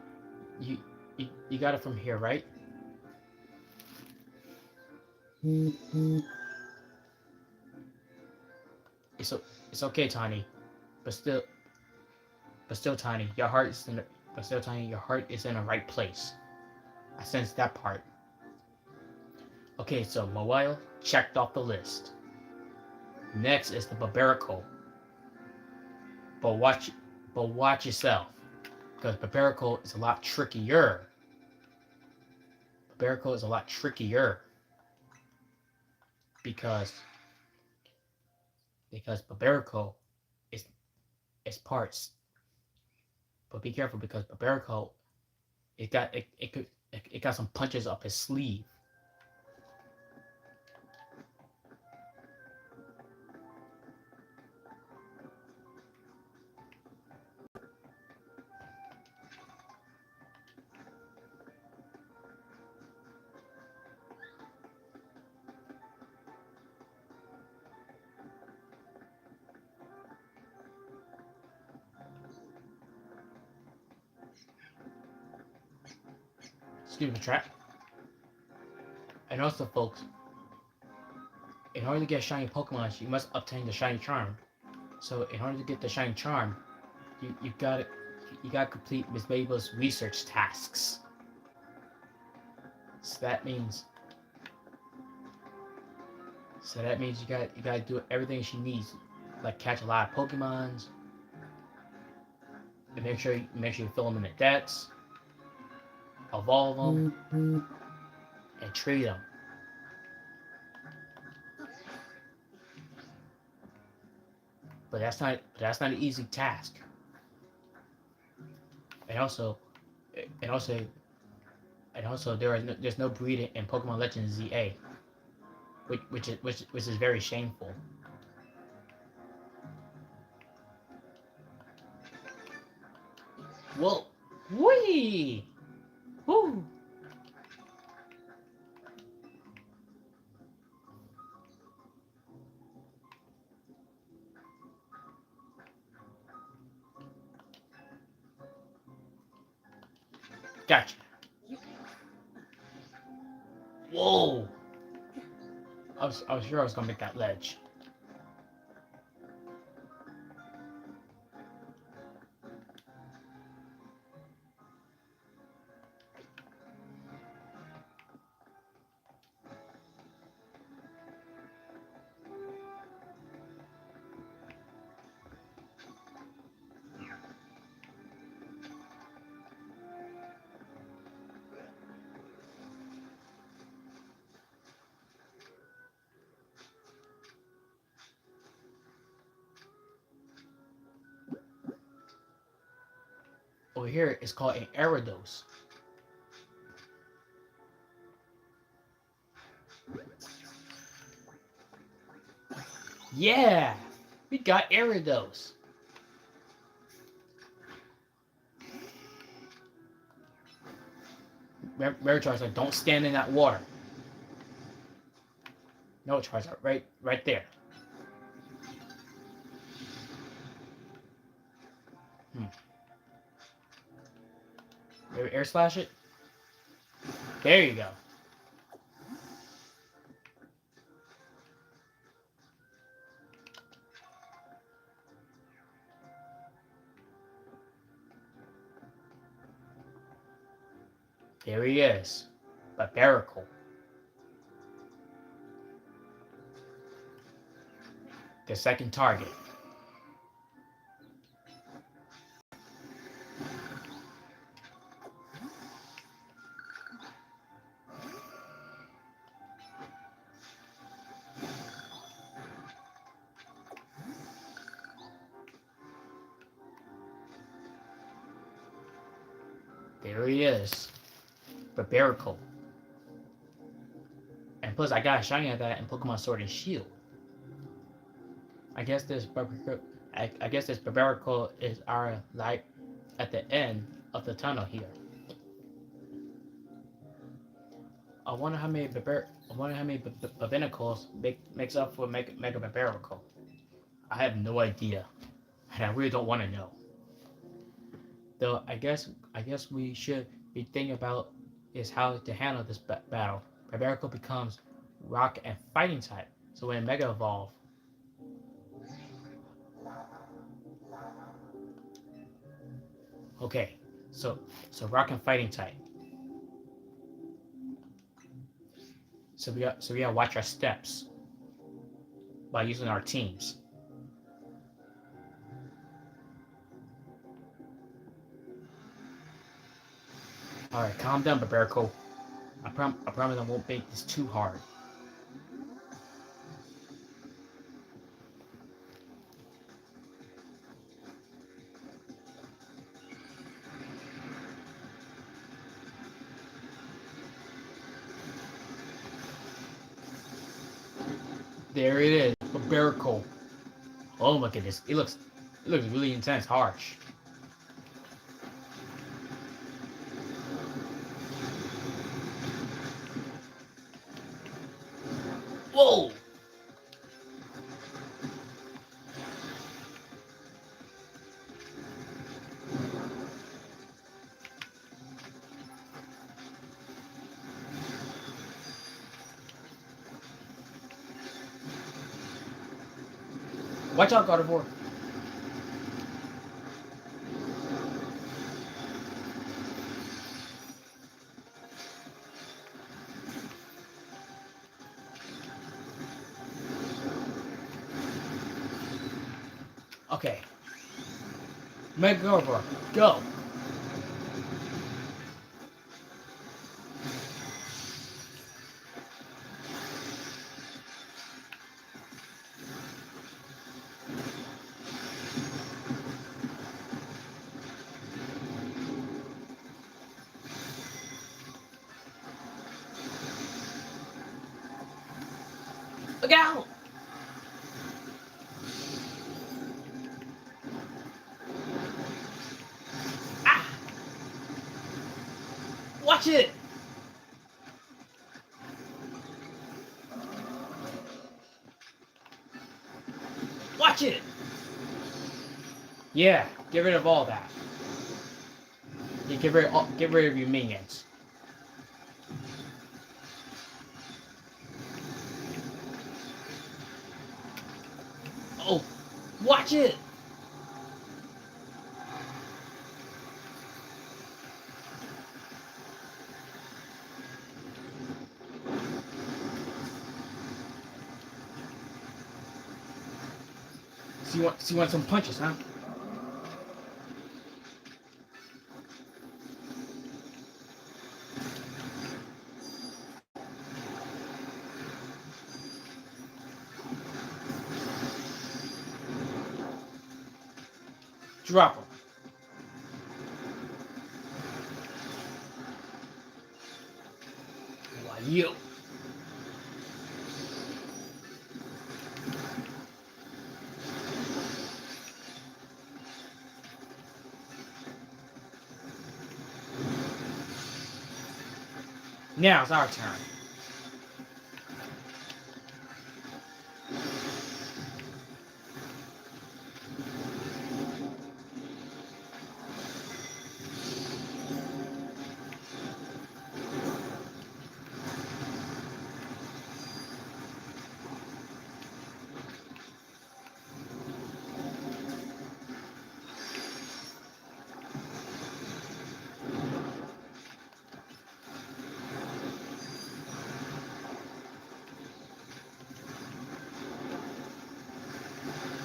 You, you got it from here, right? It's it's okay, Tiny. But still, but still, Tiny. But still, Tiny. Your heart is in the right place. I sense that part. Okay, so Mobile checked off the list. Next is the Barbarical. But watch, but watch yourself, because Barbarical is a lot trickier. Barbarical is a lot trickier because Barbarical is parts. But be careful because Barbarical it got some punches up his sleeve. Excuse me, trap. And also, folks, in order to get shiny Pokemon, you must obtain the shiny charm. So, in order to get the shiny charm, you gotta complete Miss Mabel's research tasks. So that means you gotta do everything she needs, like catch a lot of Pokemons, and make sure you fill them in the debts, evolve them, and trade them. But that's not an easy task. And also, and also, there's no breeding in Pokemon Legends ZA, which is very shameful. Whoa, wee, woo. Gotcha. Whoa. I was sure I was gonna make that ledge. Over here, it's called an Aerodose. Yeah, we got Aerodose. Remember, Charizard, don't stand in that water. No, Charizard, right there. Hmm. Maybe air slash it. There you go. There he is. Barbarical. The second target. There he is. Barbarical. And plus, I got a shiny of that in Pokemon Sword and Shield. I guess this Barbarical is our light at the end of the tunnel here. I wonder how many Babinicles makes up for Mega Barbarical. I have no idea, and I really don't want to know. Though I guess we should be thinking about is how to handle this battle. Barbarical becomes rock and fighting type, so when Mega Evolve. Okay, so rock and fighting type. So we gotta watch our steps by using our teams. All right, calm down, Barbarico. I promise I won't make this too hard. There it is, Barbarico. Oh my goodness, it looks really intense, harsh. Whoa! Watch out, Gardevoir. Okay, Mega Gardevoir, go. Look out! Ah! Watch it! Watch it! Yeah, get rid of all that. Yeah, get rid of your minions. Oh, watch it! So you want some punches, huh? Drop them. Why you? Now it's our turn.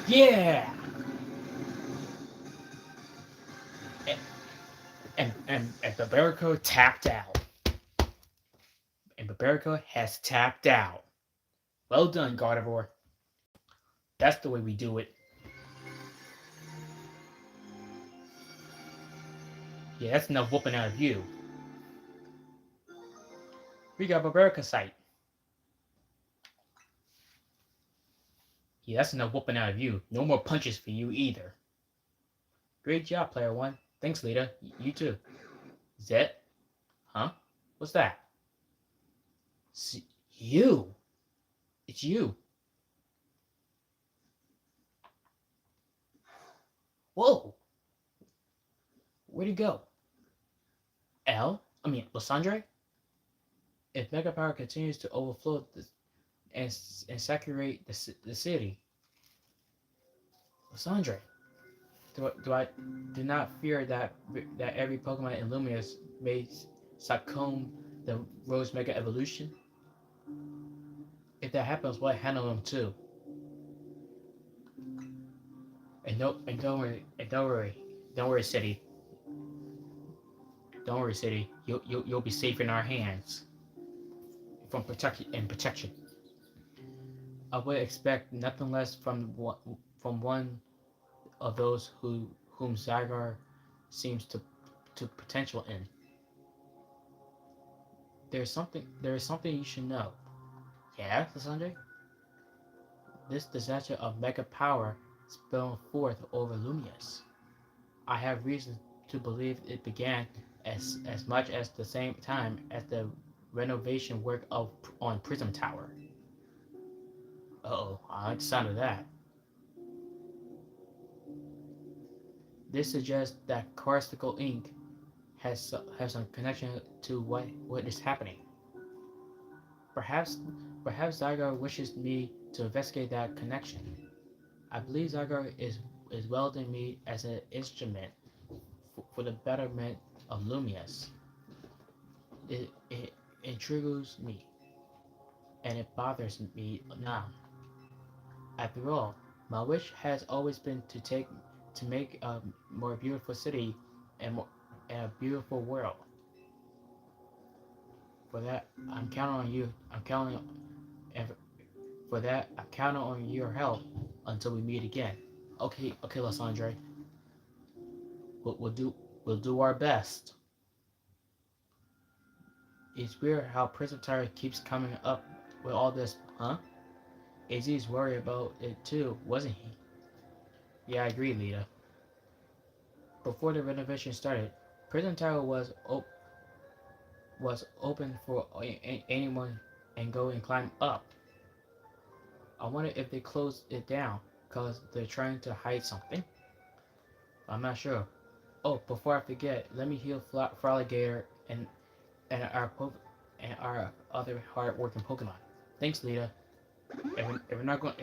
Yeah! And Barbarico tapped out. And Barbarico has tapped out. Well done, Gardevoir. That's the way we do it. Yeah, that's enough whooping out of you. We got Barbarica sight. Yeah, that's enough whooping out of you. No more punches for you either. Great job, player one. Thanks, Lita. You too. Zet? Huh? What's that? S- you. It's you. Whoa. Where'd he go? Lysandre? If Mega Power continues to overflow and saturate the city, Lysandre, do I do not fear that every Pokemon in Lumius may succumb the Rose Mega Evolution? If that happens, we'll handle them too. Don't worry, City. Don't worry, City. You'll be safe in our hands from protection. I would expect nothing less from one of those whom Zygar seems to potential in. There is something you should know. Yeah, Sanjay? This disaster of mega power spilled forth over Lumius. I have reason to believe it began as much as the same time as the renovation work on Prism Tower. Uh-oh, I like the sound of that. This suggests that Carsticle Inc. has some connection to what is happening. Perhaps perhaps Zygar wishes me to investigate that connection. I believe Zygar is welding me as an instrument for the betterment of Lumius. It intrigues me, and it bothers me now. After all, my wish has always been to make a more beautiful city and a beautiful world. For that, I'm counting on you. I'm counting and for that, I'm counting on your help until we meet again. Okay, Lysandre. We'll, we'll do we'll do our best. It's weird how Prison Tower keeps coming up with all this, huh? AZ's worried about it too, wasn't he? Yeah, I agree, Lita. Before the renovation started, Prison Tower was open for anyone and go and climb up. I wonder if they closed it down because they're trying to hide something. I'm not sure. Oh, before I forget, let me heal Froligator and our and our other hard-working Pokemon. Thanks, Lita. If we're not going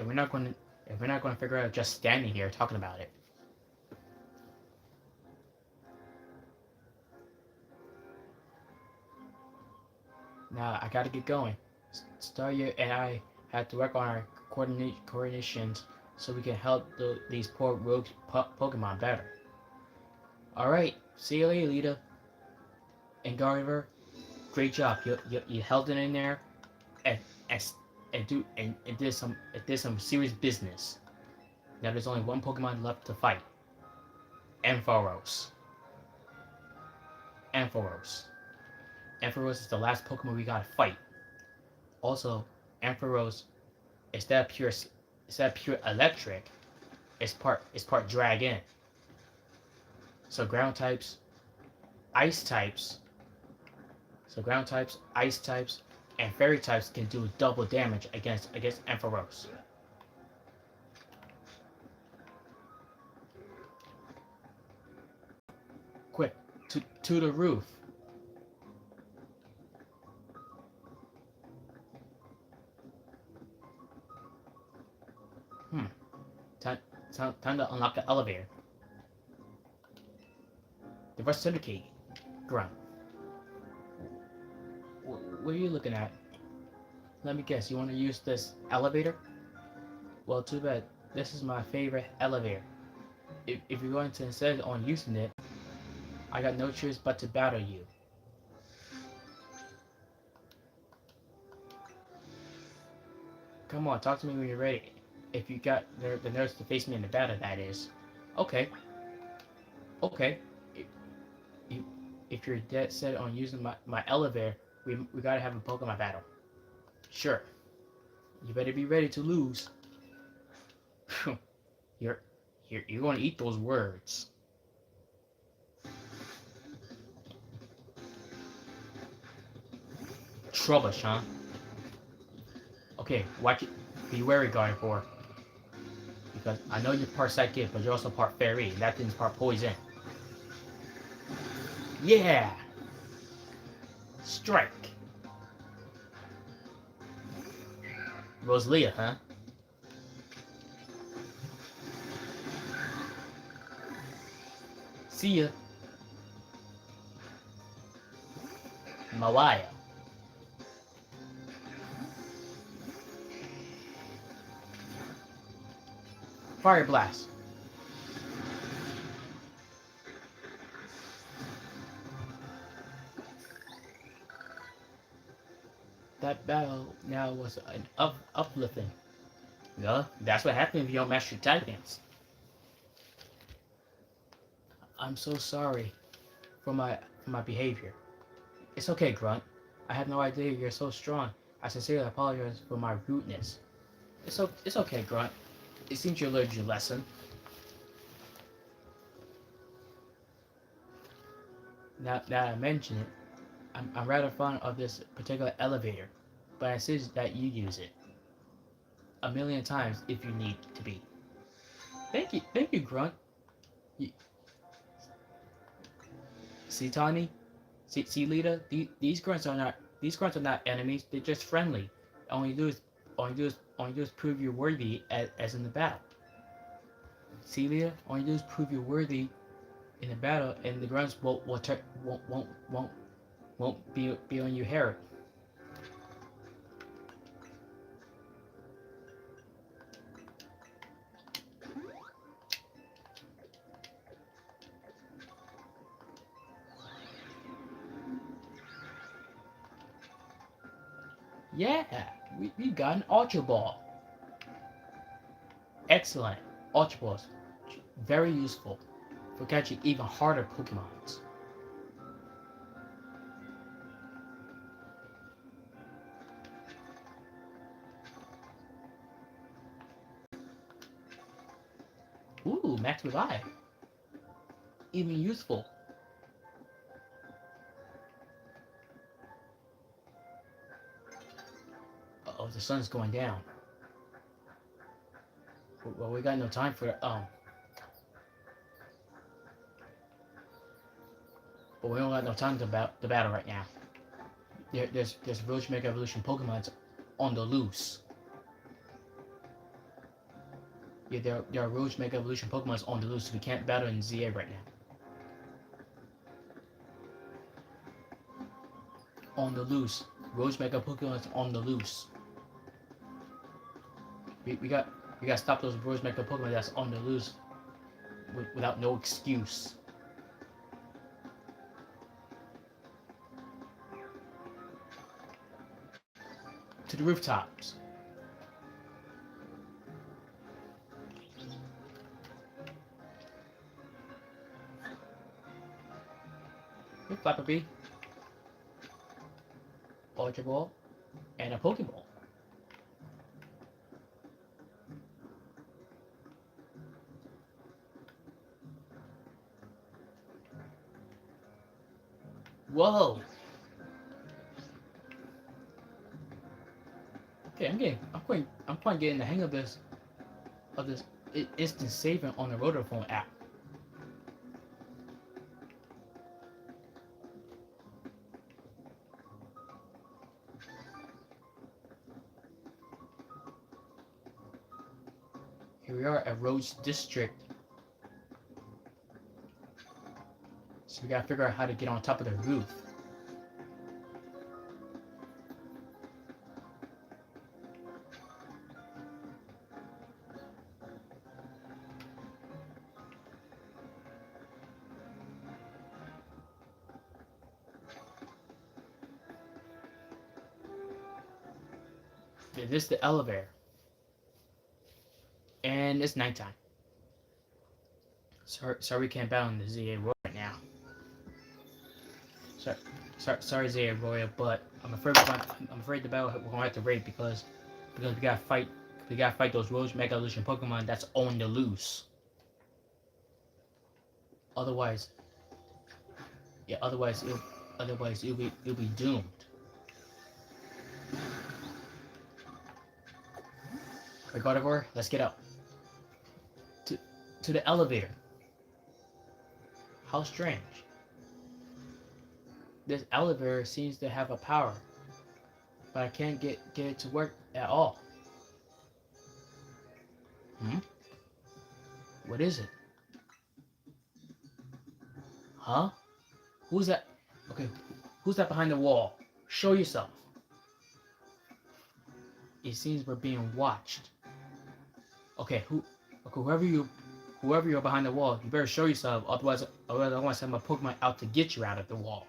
to figure out just standing here talking about it. Now I gotta get going. Staryu and I have to work on our coordinations so we can help these poor rogue Pokemon better. All right, see you later, Lita and Gulliver. Great job. You held it in there and and and did some serious business. Now there's only one Pokemon left to fight. Ampharos. Ampharos. Ampharos is the last Pokemon we gotta fight. Also, Ampharos instead of pure electric, it's part dragon. So ground types, ice types. So ground types, ice types, and fairy types can do double damage against Ampharos. Quick, to the roof. Hmm. Time, time to unlock the elevator. The rest syndicate. Grunt. What are you looking at? Let me guess, you want to use this elevator? Well, too bad. This is my favorite elevator. If you're going to insist on using it, I got no choice but to battle you. Come on, talk to me when you're ready. If you got the nerves to face me in the battle, that is. Okay, okay. If, if you're dead set on using my elevator, we gotta have a Pokemon battle. Sure. You better be ready to lose. you're, you're going to eat those words. Trouble, huh? Okay, watch it. Be wary, Gardevoir. Because I know you're part psychic, but you're also part fairy. And that thing's part poison. Yeah! Strike! Rosalia, huh? See ya. Malaya. Fire Blast. That battle now was an uplifting. Well, that's what happens if you don't master your tactics. I'm so sorry for my behavior. It's okay, Grunt. I had no idea you're so strong. I sincerely apologize for my rudeness. It's okay, Grunt. It seems you learned your lesson. Now that I mention it, I'm rather fond of this particular elevator, but I insist that you use it a million times if you need to be. Thank you, Grunt. You, see, Tawny? See, Lita? These grunts are not enemies. They're just friendly. All you do is all you do is prove you're worthy as in the battle. See, Lita? All you do is prove you're worthy in the battle, and the grunts won't be on your hair. Yeah, we got an Ultra Ball. Excellent. Ultra Balls. Very useful for catching even harder Pokemons. Ooh, Max Revive. Even useful. Uh-oh, the sun's going down. Well, we got no time for but we don't got no time to the battle right now. There's Roach Mega Evolution Pokemons on the loose. Yeah, there are Roach Mega Evolution Pokemons on the loose, so we can't battle in ZA right now. On the loose. Roach Mega Pokemons on the loose. We got to stop those Roach Mega Pokemon that's on the loose without no excuse. To the rooftops. With Flapper Bee, Ultra Ball, and a Pokeball. Whoa! Okay, I'm quite getting the hang of this instant saving on the Rotophone app. Here we are at Roach District. So we gotta figure out how to get on top of the roof. This is the elevator. And it's nighttime. Sorry we can't battle in the ZA Royal right now. Sorry ZA Royal, but I'm afraid the battle we're gonna have to raid because we gotta fight We gotta fight those Roach Mega Evolution Pokemon that's on the loose. Otherwise, yeah. Otherwise it'll be doomed. Right, Gardevoir, let's get up to the elevator. How strange. This elevator seems to have a power, but I can't get it to work at all. Hmm? What is it? Huh? Who's that? Okay, who's that behind the wall? Show yourself. It seems we're being watched. Okay, whoever you're behind the wall, you better show yourself. Otherwise I want to send my Pokemon out to get you out of the wall.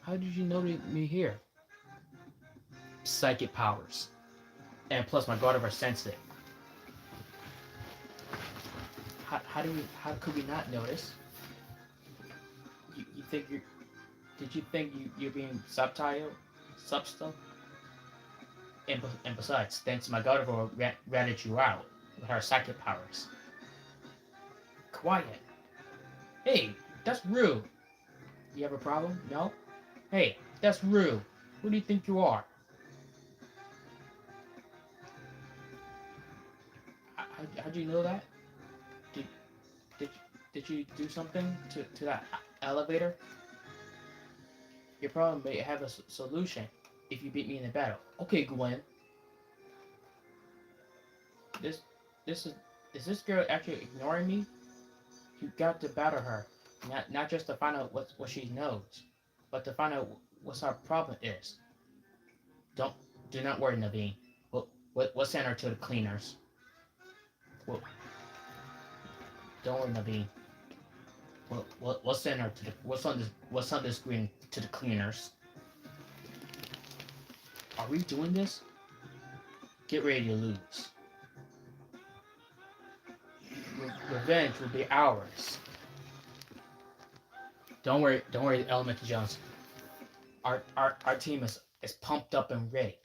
How did you know me here? Psychic powers, and plus my Gardevoir sensed it. How could we not notice? You think you're? Did you think you're being subtitled? And besides, thanks to my Gardevoir ratted you out with her psychic powers. Quiet. Hey, that's rude. You have a problem? No? Hey, that's rude. Who do you think you are? How'd you know that? Did you do something to that elevator? Your problem may have a solution if you beat me in a battle. Okay, Gwen. Is this girl actually ignoring me? You got to battle her, not just to find out what she knows, but to find out what our problem is. Do not worry, Naveen. We'll send her to the cleaners. Well, don't worry, Naveen. We'll send her to the we'll send this green to the cleaners. Are we doing this? Get ready to lose. Revenge will be ours. Don't worry, Elemental Jones. Our team is pumped up and ready.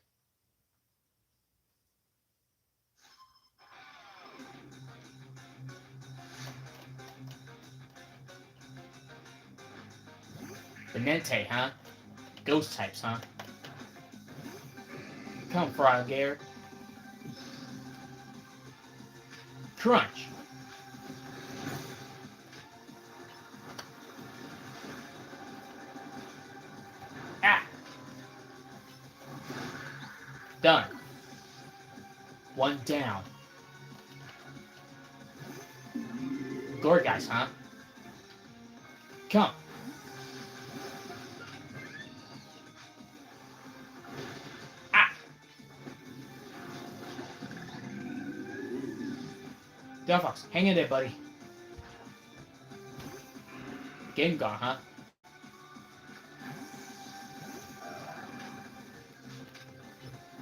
Benente, huh? Ghost types, huh? Come, Frogare. Crunch. Ah. Done. One down. Gorgeous, huh? Come. Delphox, hang in there, buddy. Game gone, huh?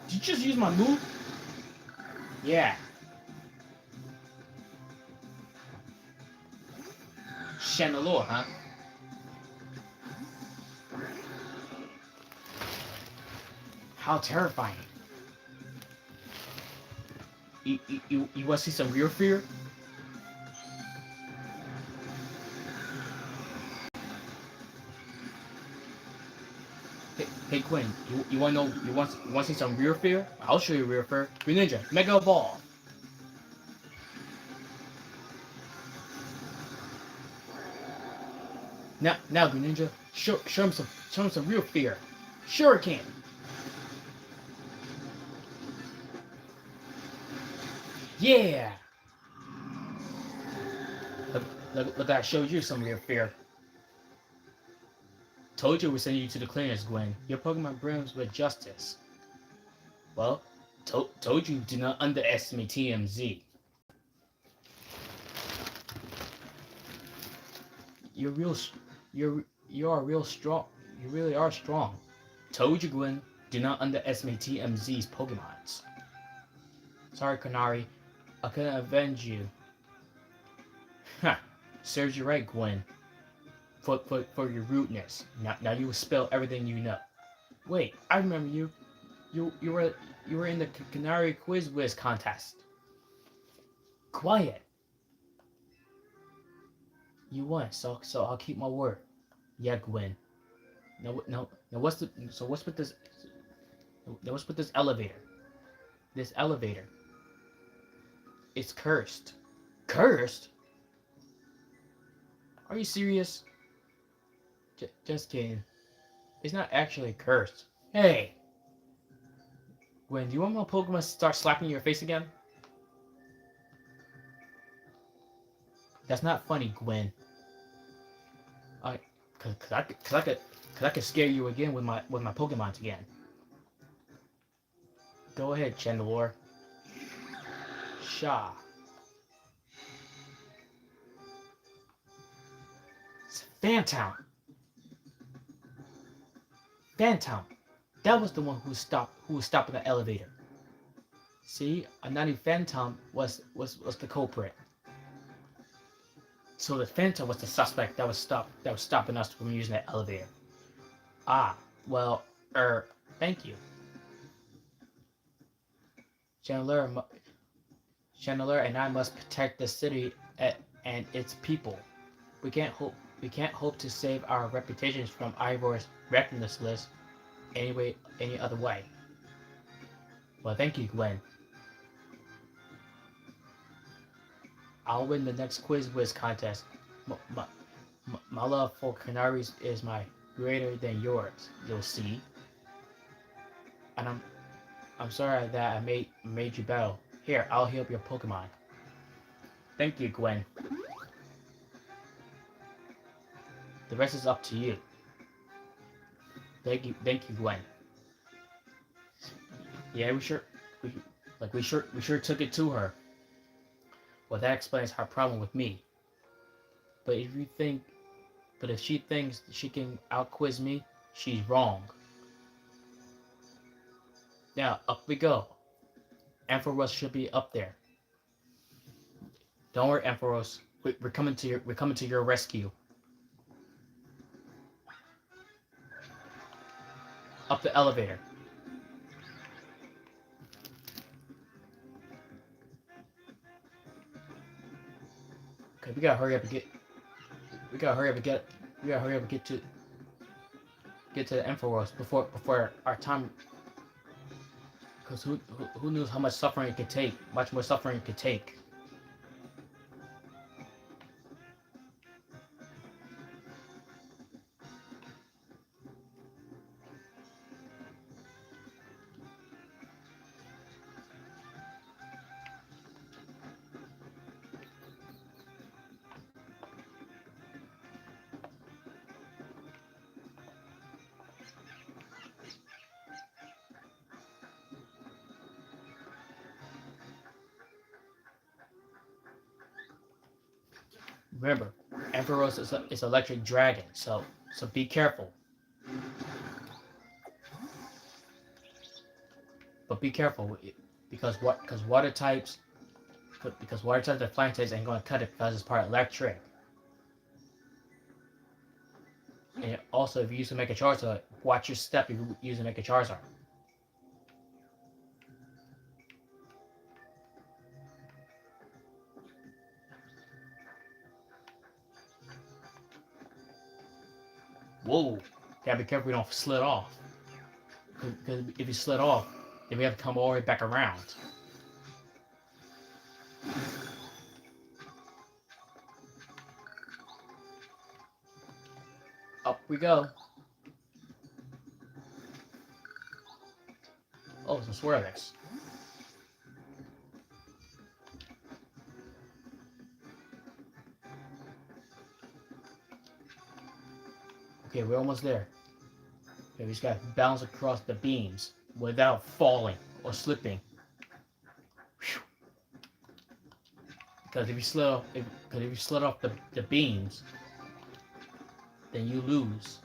Did you just use my move? Yeah. Chandelure, huh? How terrifying. You want to see some real fear? Hey Quinn, you want to know? You want to see some real fear? I'll show you real fear. Greninja, Mega Ball. Now Greninja, show him some real fear. Sure can. Yeah. Look, I showed you some real fear. Told you we'd send you to the cleaners, Gwen. Your Pokemon brims with justice. Well, told you do not underestimate TMZ. You are real strong. You really are strong. Told you, Gwen, do not underestimate TMZ's Pokemons. Sorry, Kanari. I couldn't avenge you. Ha! Serves you right, Gwen. For your rudeness. Now you will spill everything you know. Wait, I remember you. You were in the Canary Quiz Whiz contest. Quiet. You won, so I'll keep my word. Yeah, Gwen. Now what's with this? Now what's with this elevator? This elevator. It's cursed. Cursed? Are you serious? Just kidding. It's not actually cursed. Hey, Gwen, do you want my Pokemon to start slapping your face again? That's not funny, Gwen. I, cause I could scare you again with my Pokemons again. Go ahead, Chandelure. Sha. It's Phantom. Phantom. That was the one who was stopping the elevator. See, a naughty Phantom was the culprit. So the Phantom was the suspect that was stopping us from using the elevator. Ah, well, thank you. Chandler, Chandler and I must protect the city and its people. We can't hope to save our reputations from Ivor's wrecking this list any other way. Well, thank you, Gwen. I'll win the next Quiz Whiz contest. My love for canaries is greater than yours. You'll see. And I'm sorry that I made you battle. Here, I'll heal up your Pokemon. Thank you, Gwen. The rest is up to you. Thank you, Gwen. Yeah, we sure took it to her. Well, that explains her problem with me. But if she thinks she can out-quiz me, she's wrong. Now, up we go. Ampharos should be up there. Don't worry, Ampharos. We're coming to your rescue. Up the elevator. Okay, we gotta hurry up and get to the Ampharos before our time. Because who knows how much suffering it could take? Much more suffering it could take. Remember, Ampharos is electric dragon, so be careful. But be careful, because water types the flying types ain't gonna cut it because it's part electric. And also, if you use to make a Charizard, watch your step if you use to make a Charizard. Whoa! Gotta be careful we don't slid off. Because if you slid off, then we have to come all the way back around. Up we go. Oh, some Swirlix. Okay, we're almost there. Okay, we just gotta bounce across the beams without falling or slipping. Whew. Because if you slid off the beams, then you lose.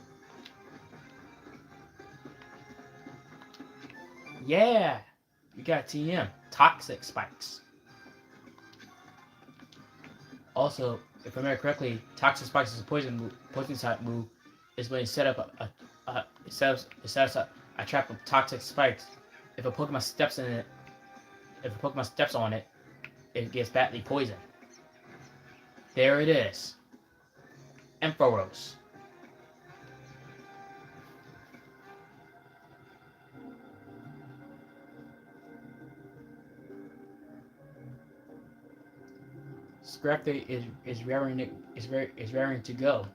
Yeah, you got TM, toxic spikes. Also, if I remember correctly, toxic spikes is a poison type move. Is when you set up A trap of toxic spikes. If a Pokemon steps in it, if a Pokemon steps on it, it gets badly poisoned. There it is. Ampharos. Scrafty is raring to go.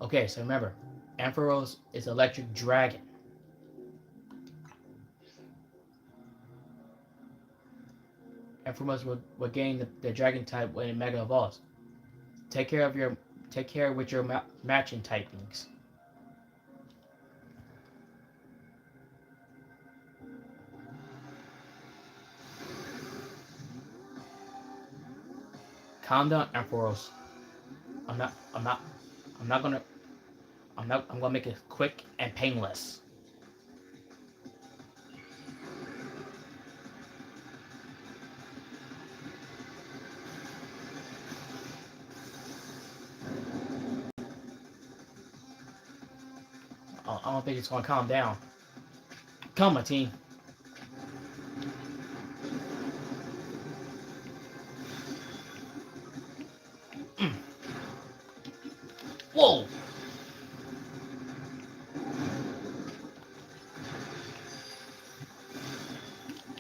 Okay, so remember, Ampharos is Electric Dragon. Ampharos will gain the Dragon type when it Mega Evolves. Take care with your matching typings. Calm down, Ampharos. I'm not. I'm not. I'm not gonna. I'm gonna make it quick and painless. I don't think it's gonna calm down. Come on, team. Whoa!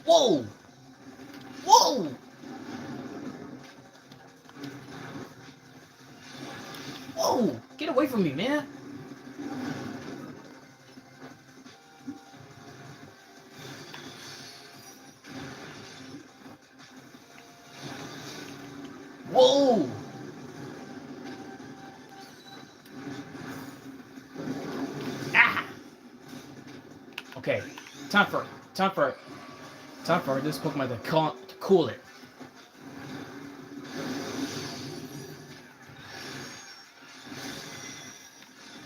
Whoa! Whoa! Whoa! Get away from me, man! Whoa! Ah! Okay, time for this Pokemon to cool it.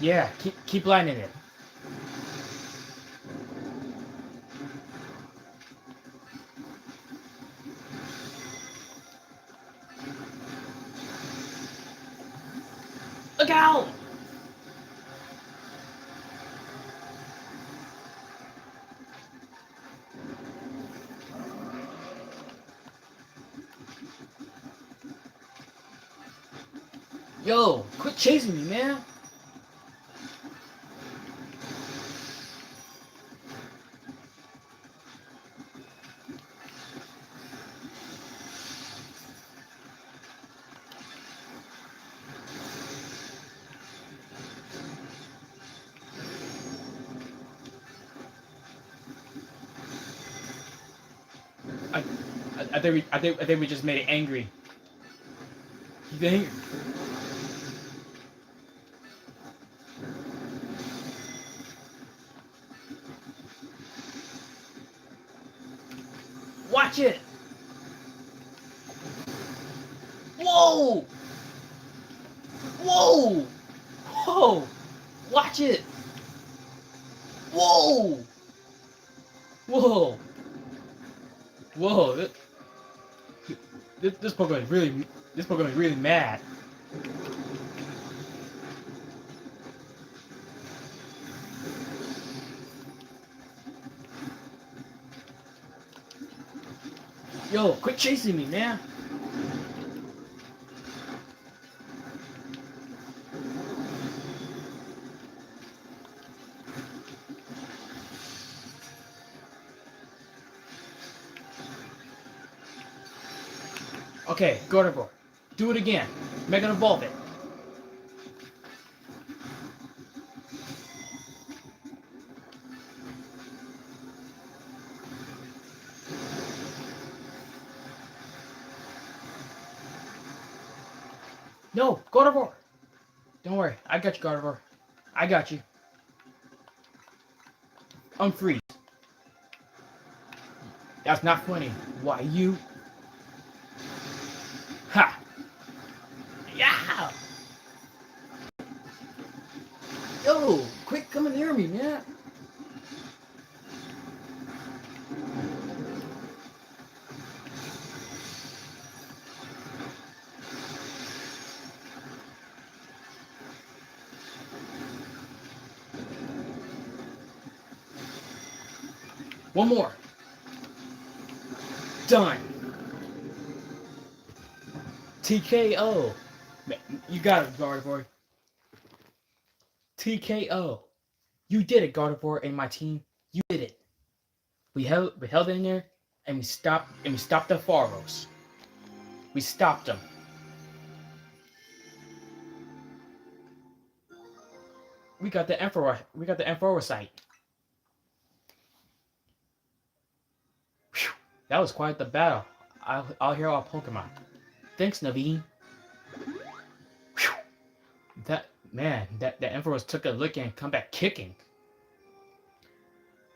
Yeah, keep lining it. Look out! Yo, quit chasing me, man! I think we just made it angry. You think? Watch it! Whoa! Whoa! Whoa! Watch it! Whoa! Whoa! Whoa! This Pokemon is really mad. Yo, quit chasing me, man! Okay, Gardevoir. Do it again. Mega Evolve it. No, Gardevoir. Don't worry, I got you, Gardevoir. I got you. Unfreeze. That's not funny. Why you? Ha! Yeah! Yo, quit coming near me, man. One more. Done. TKO. You got it, Gardevoir. TKO. You did it, Gardevoir, and my team. You did it. We held in there, and we stopped the Faros. We stopped them. We got the Emperor. We got the Emperor site. Whew, that was quite the battle. I'll hear our Pokemon. Thanks, Naveen. Whew, that man, that Emperors took a lick and come back kicking.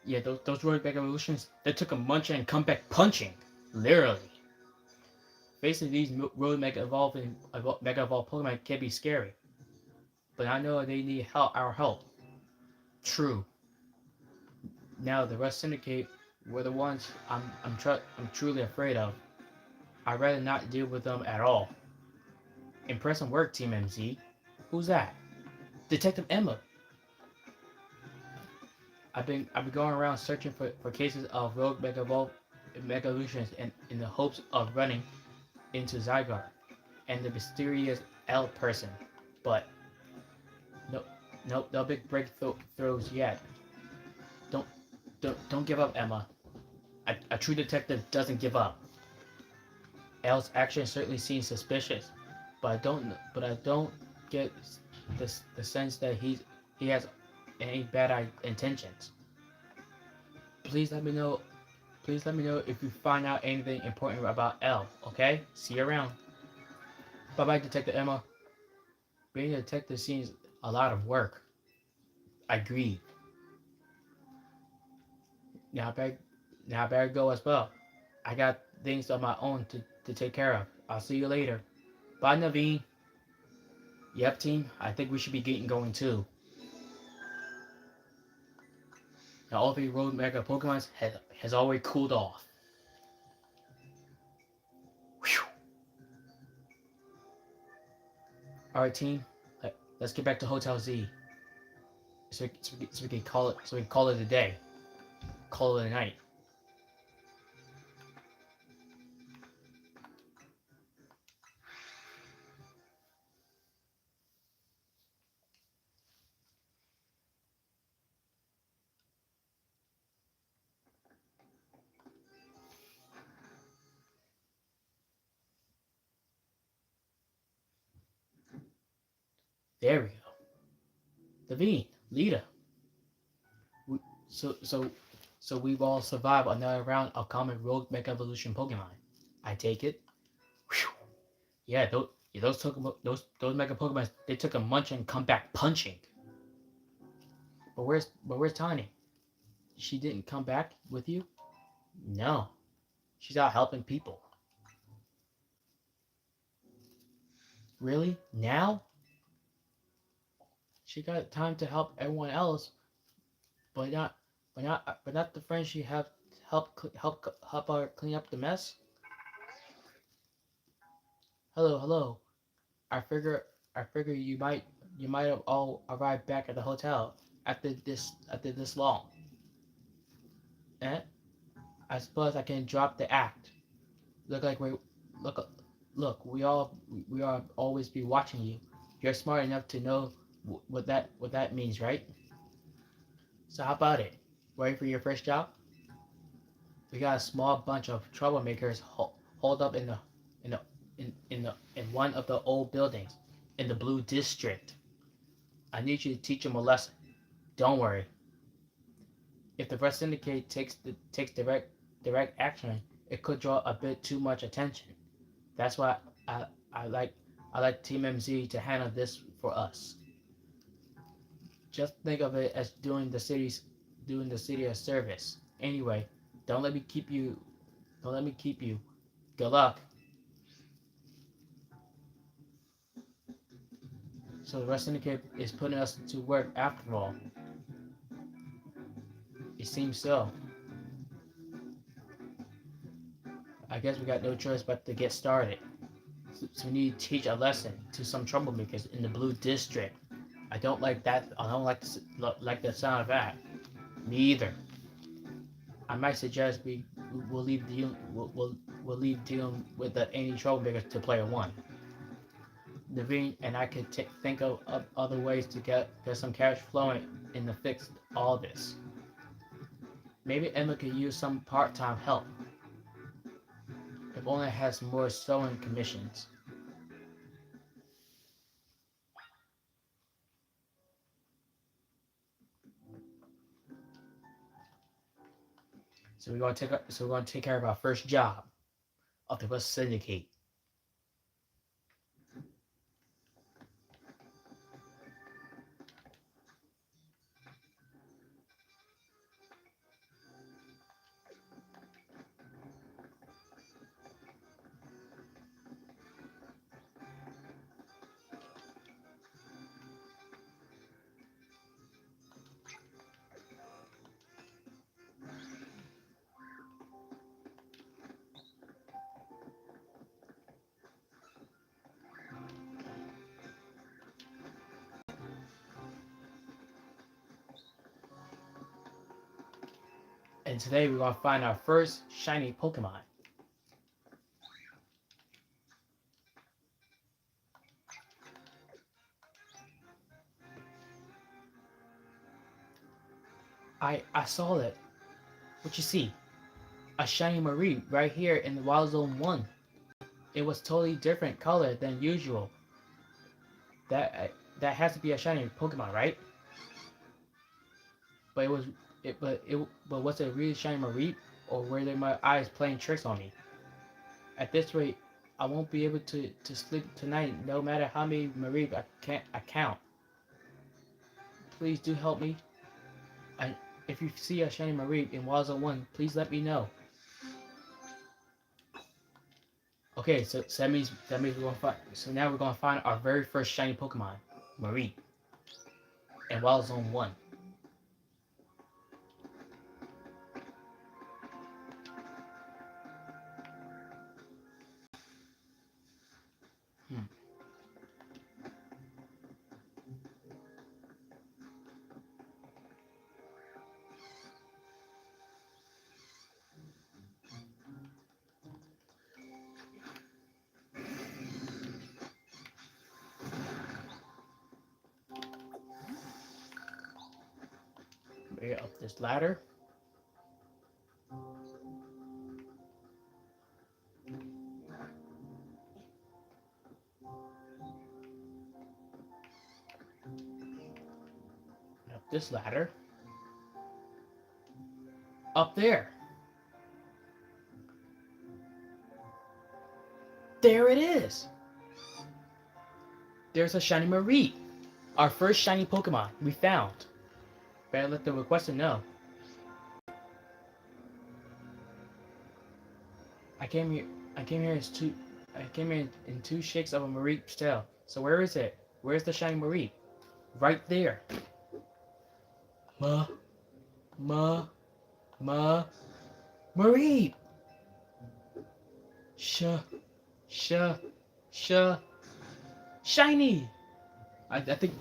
Yeah, those Roid Mega Evolutions, they took a munch and come back punching. Literally. Facing these Roid Mega Evolved Pokemon can be scary. But I know they need our help. True. Now the Rust Syndicate were the ones I'm truly afraid of. I'd rather not deal with them at all. Impressive work, Team MZ. Who's that? Detective Emma. I've been going around searching for cases of rogue Mega Evolutions in the hopes of running into Zygarde and the mysterious L person. But no big breakthroughs yet. Don't give up, Emma. A true detective doesn't give up. L's action certainly seems suspicious, but I don't get the sense that he has any bad intentions. Please let me know. Please let me know if you find out anything important about L. Okay? See you around. Bye bye, Detective Emma. Being a detective seems a lot of work. I agree. Now I better go as well. I got things of my own to take care of. I'll see you later. Bye, Naveen. Yep, team. I think we should be getting going too. Now all three Road Mega Pokemon has already cooled off. Whew. Alright, team. Let's get back to Hotel Z. So we can call it. So we can call it a day. Call it a night. There we go. Naveen, Lita. We, so so so we've all survived another round of common rogue Mega Evolution Pokemon. I take it. Whew. Yeah, those Mega Pokemon, they took a munch and come back punching. But where's Tiny? She didn't come back with you? No. She's out helping people. Really? Now? She got time to help everyone else, but not the friends she have help her clean up the mess. Hello. I figure I figure you might have all arrived back at the hotel after this long. Eh? I suppose I can drop the act. Look like we look look we all always be watching you. You're smart enough to know what that means, right? So how about it? Ready for your first job? We got a small bunch of troublemakers holed up in the in one of the old buildings in the Blue District. I need you to teach them a lesson. Don't worry. If the Red Syndicate takes direct action, it could draw a bit too much attention. That's why I I like I like Team MZ to handle this for us. Just think of it as doing the city a service. Anyway, don't let me keep you. Don't let me keep you. Good luck. So the Red Syndicate is putting us to work after all. It seems so. I guess we got no choice but to get started. So we need to teach a lesson to some troublemakers in the Blue District. I don't like that. I don't like the sound of that. Me either. I might suggest we'll leave we'll leave dealing with any troublemakers to player one. Naveen and I could think of other ways to get some cash flowing and to fix all this. Maybe Emma could use some part-time help. If only it has more sewing commissions. So we're gonna take care of our first job of the West Syndicate. And today we're gonna find our first shiny Pokemon. I saw it. What you see? A shiny Marie right here in the Wild Zone 1. It was totally different color than usual. That has to be a shiny Pokemon, right? But it was but was it really shiny Marie, or were they my eyes playing tricks on me? At this rate, I won't be able to sleep tonight no matter how many Marie I count. Please do help me. I, if you see a shiny Marie in Wild Zone 1, please let me know. Okay, so that means we're gonna find. So now we're gonna find our very first shiny Pokemon, Marie, in Wild Zone 1. Hmm. Maybe up this ladder. Up this ladder. Up there. There it is. There's a shiny Marie. Our first shiny Pokemon we found. Better let the requester know. I came here. I came here as two. I came in two shakes of a Marie tail. So where is it? Where's the shiny Marie? Right there. Ma, ma, ma, Marie. Sh, sh, sh, shiny. I think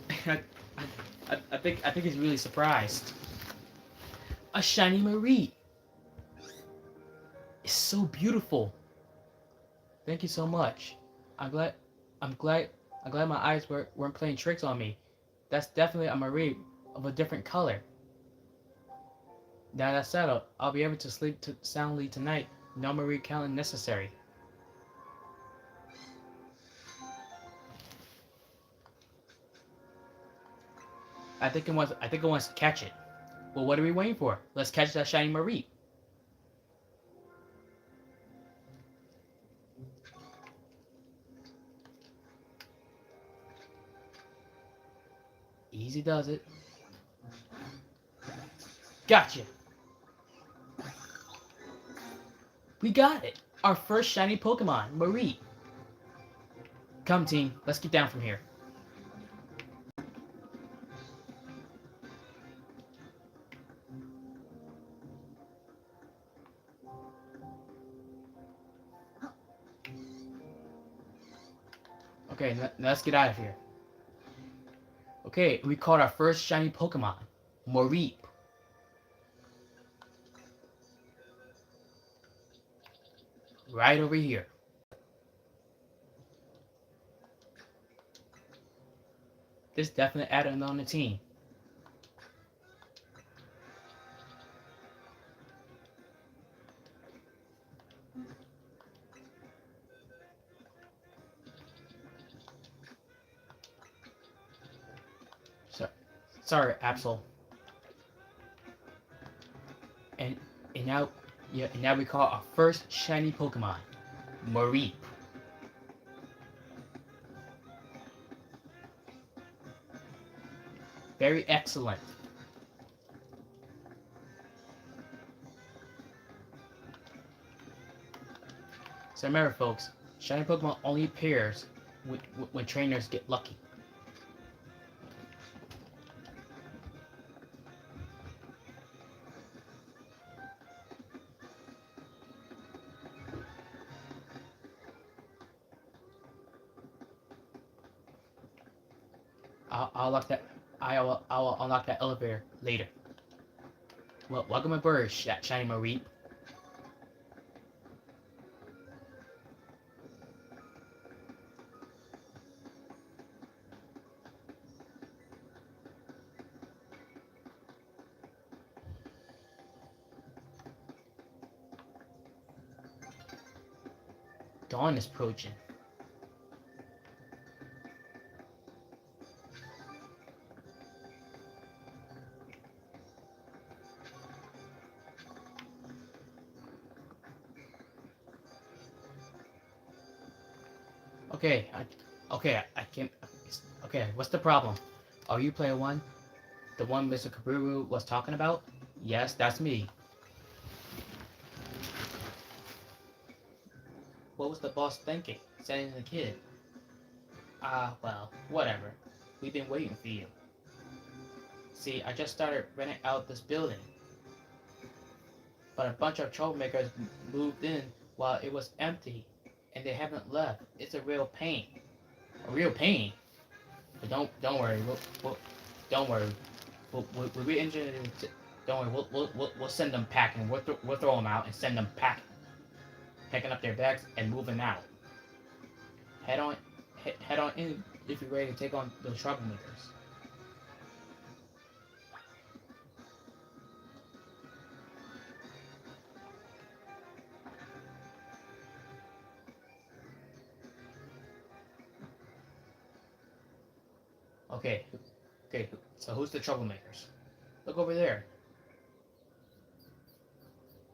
I think he's really surprised. A shiny Marie. It's so beautiful. Thank you so much. I'm glad I'm glad I'm glad my eyes weren't playing tricks on me. That's definitely a Marie of a different color. Now that's settled, I'll be able to sleep soundly tonight. No Marie counting necessary. I think it wants to catch it. Well, what are we waiting for? Let's catch that shiny Marie. Easy does it. Gotcha. We got it. Our first shiny Pokemon, Marie. Come team, let's get down from here. Okay, let's get out of here. Okay, we caught our first shiny Pokemon, Mareep. right over here. This definitely added on the team. So, sorry, Absol. And and now, yeah, and now we call our first shiny Pokemon, Mareep. Very excellent. So remember, folks, shiny Pokemon only appears when trainers get lucky. I'll lock that. I'll unlock that elevator later. Well, welcome aboard, shiny Mareep. Dawn is approaching. Okay, I can't. Okay, what's the problem? Are you player one? The one Mr. Kaburu was talking about? Yes, that's me. What was the boss thinking? Sending the kid? Well, whatever. We've been waiting for you. See, I just started renting out this building, but a bunch of troublemakers moved in while it was empty, and they haven't left. It's a real pain. A real pain? But don't worry. Don't worry. We'll be engineering. Don't worry. We'll send them packing. We'll throw them out and send them packing up their bags and moving out. Head on, head on in if you're ready to take on those troublemakers. Okay, okay. So who's the troublemakers? Look over there.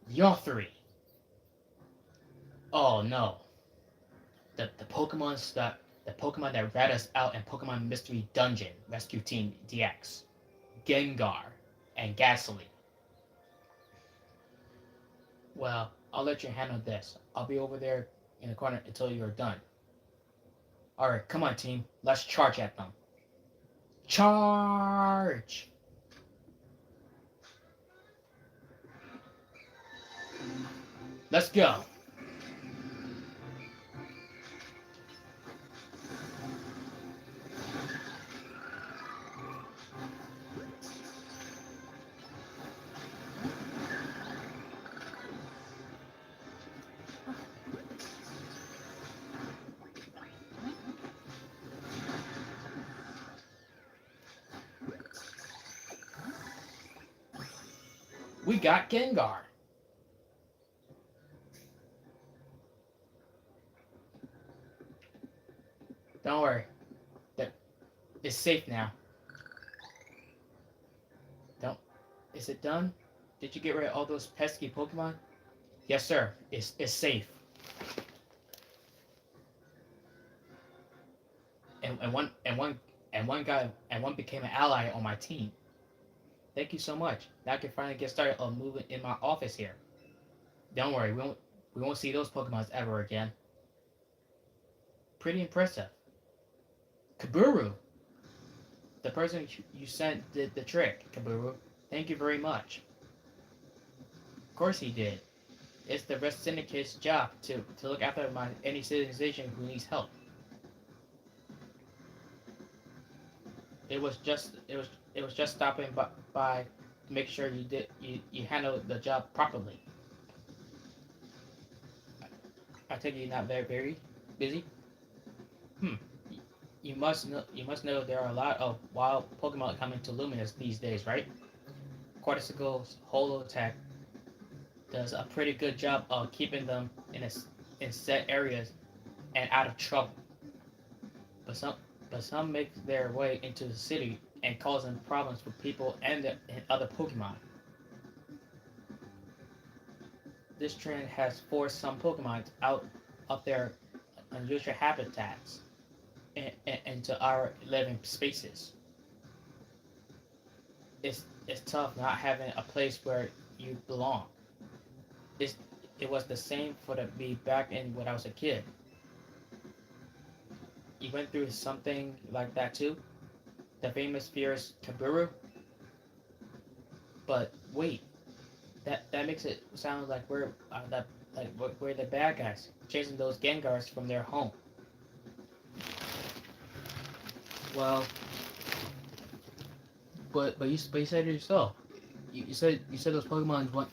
Y'all three. Oh no. The Pokemon that rat us out in Pokemon Mystery Dungeon Rescue Team DX, Gengar, and Ghastly. Well, I'll let you handle this. I'll be over there in the corner until you're done. Alright, come on team. Let's charge at them. Charge! Let's go. We got Gengar. Don't worry. It's safe now. Don't. Is it done? Did you get rid of all those pesky Pokemon? Yes, sir. It's safe. And one became an ally on my team. Thank you so much. Now I can finally get started on moving in my office here. Don't worry, we won't see those Pokemons ever again. Pretty impressive. Kaburu, the person you sent did the trick, Kaburu. Thank you very much. Of course he did. It's the rest syndicate's job to look after any civilization who needs help. It was just stopping by to make sure you handled the job properly. I take it you're not very busy. Hmm. You must know there are a lot of wild Pokemon coming to Luminous these days, right? Cortico's Holo Attack does a pretty good job of keeping them in set areas and out of trouble. But some make their way into the city and causing problems for people and other Pokemon. This trend has forced some Pokemon out of their unusual habitats into our living spaces. It's tough not having a place where you belong. It's, it was the same for me back in when I was a kid. You went through something like that too? The famous fierce Kaburu? But wait, that makes it sound like we're the bad guys chasing those Gengars from their home. Well, but you said it yourself. You said those Pokemon want.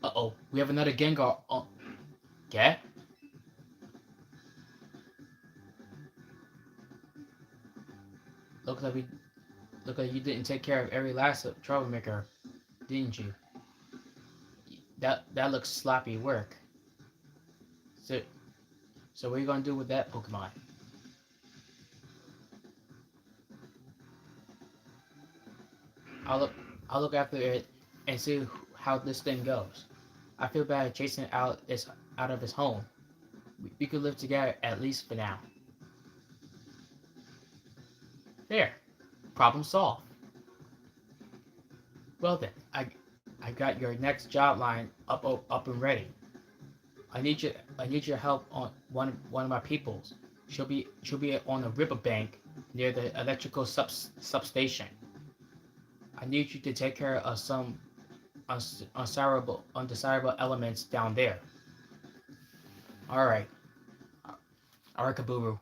Uh oh, we have another Gengar. Oh, yeah. Looks like we look like you didn't take care of every last troublemaker, didn't you? That looks sloppy work. So so what are you gonna do with that Pokemon? I'll look I'll look after it and see how this thing goes. I feel bad chasing it out of his home. We could live together at least for now. There, problem solved. Well then, I got your next job line up and ready. I need your help on one of my peoples. She'll be on a riverbank near the electrical substation. I need you to take care of some undesirable elements down there. All right, all right, Kaburu.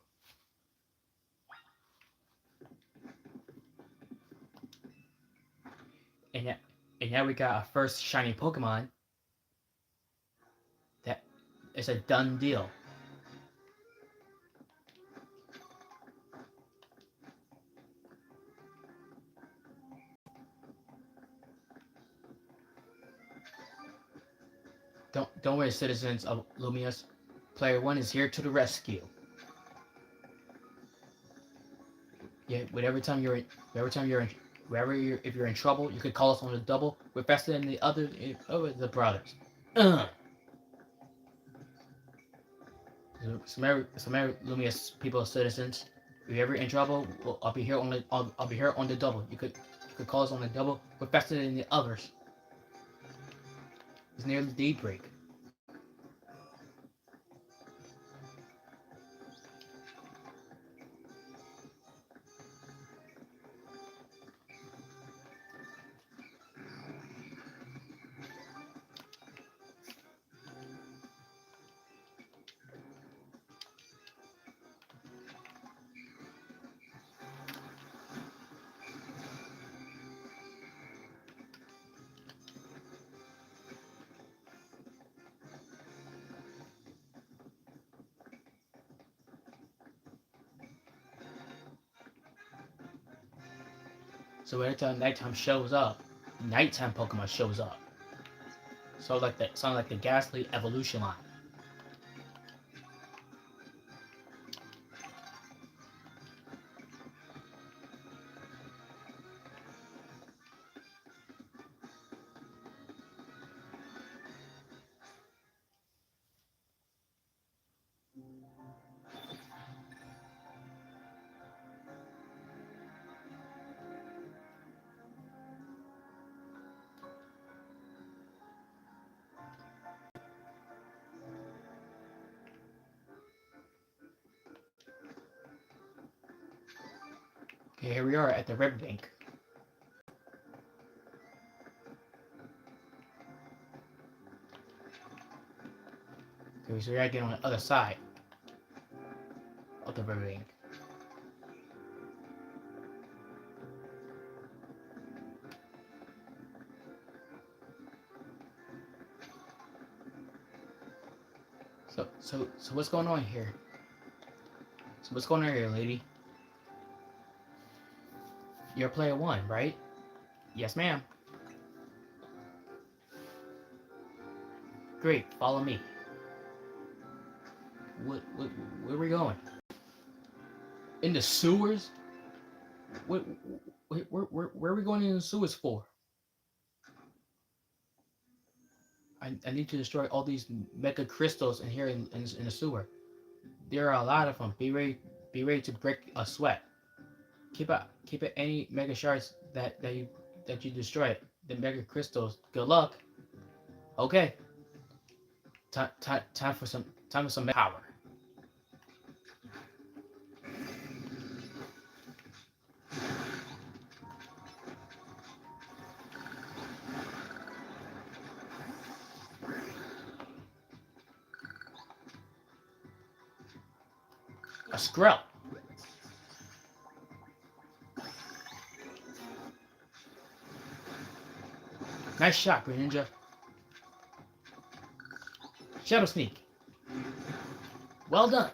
And now, and now we got our first shiny Pokemon. That is a done deal. Don't worry, citizens of Lumius. Player one is here to the rescue. Yeah, every time you're in, if you're in trouble, you could call us on the double. We're faster than the brothers. Uh. Some Lumius people, citizens. If you're ever in trouble, well, I'll be here on the double. You could call us on the double. We're faster than the others. It's nearly daybreak. So every time nighttime shows up, nighttime Pokemon shows up. Sound like the Ghastly evolution line. Okay, here we are at the riverbank. Okay, so we gotta get on the other side of the riverbank. So what's going on here? So what's going on here, lady? You're player 1, right? Yes, ma'am. Great, follow me. Where are we going? In the sewers? Where are we going in the sewers for? I need to destroy all these mega crystals in here in the sewer. There are a lot of them. Be ready to break a sweat. Keep it any mega shards that you destroy. The mega crystals. Good luck. Okay. Time for some power. A Skrill. Nice shot, Green Ninja. Shadow Sneak. Well done.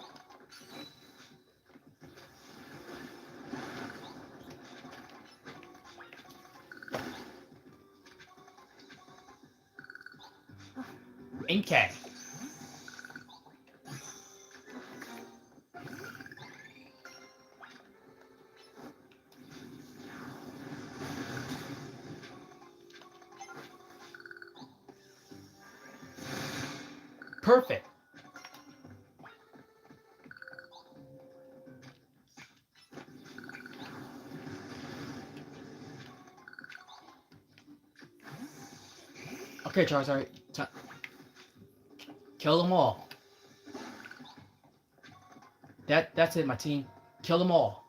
Inkay. Perfect. Okay, Charizard. Kill them all. That's it, my team. Kill them all.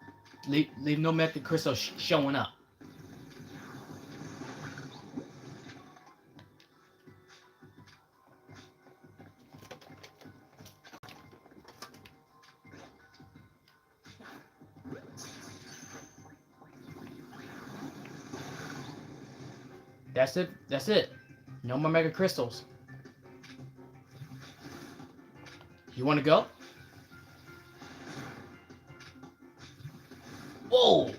Leave no Mega Crystal showing up. That's it. That's it. No more Mega Crystals. You want to go? Whoa!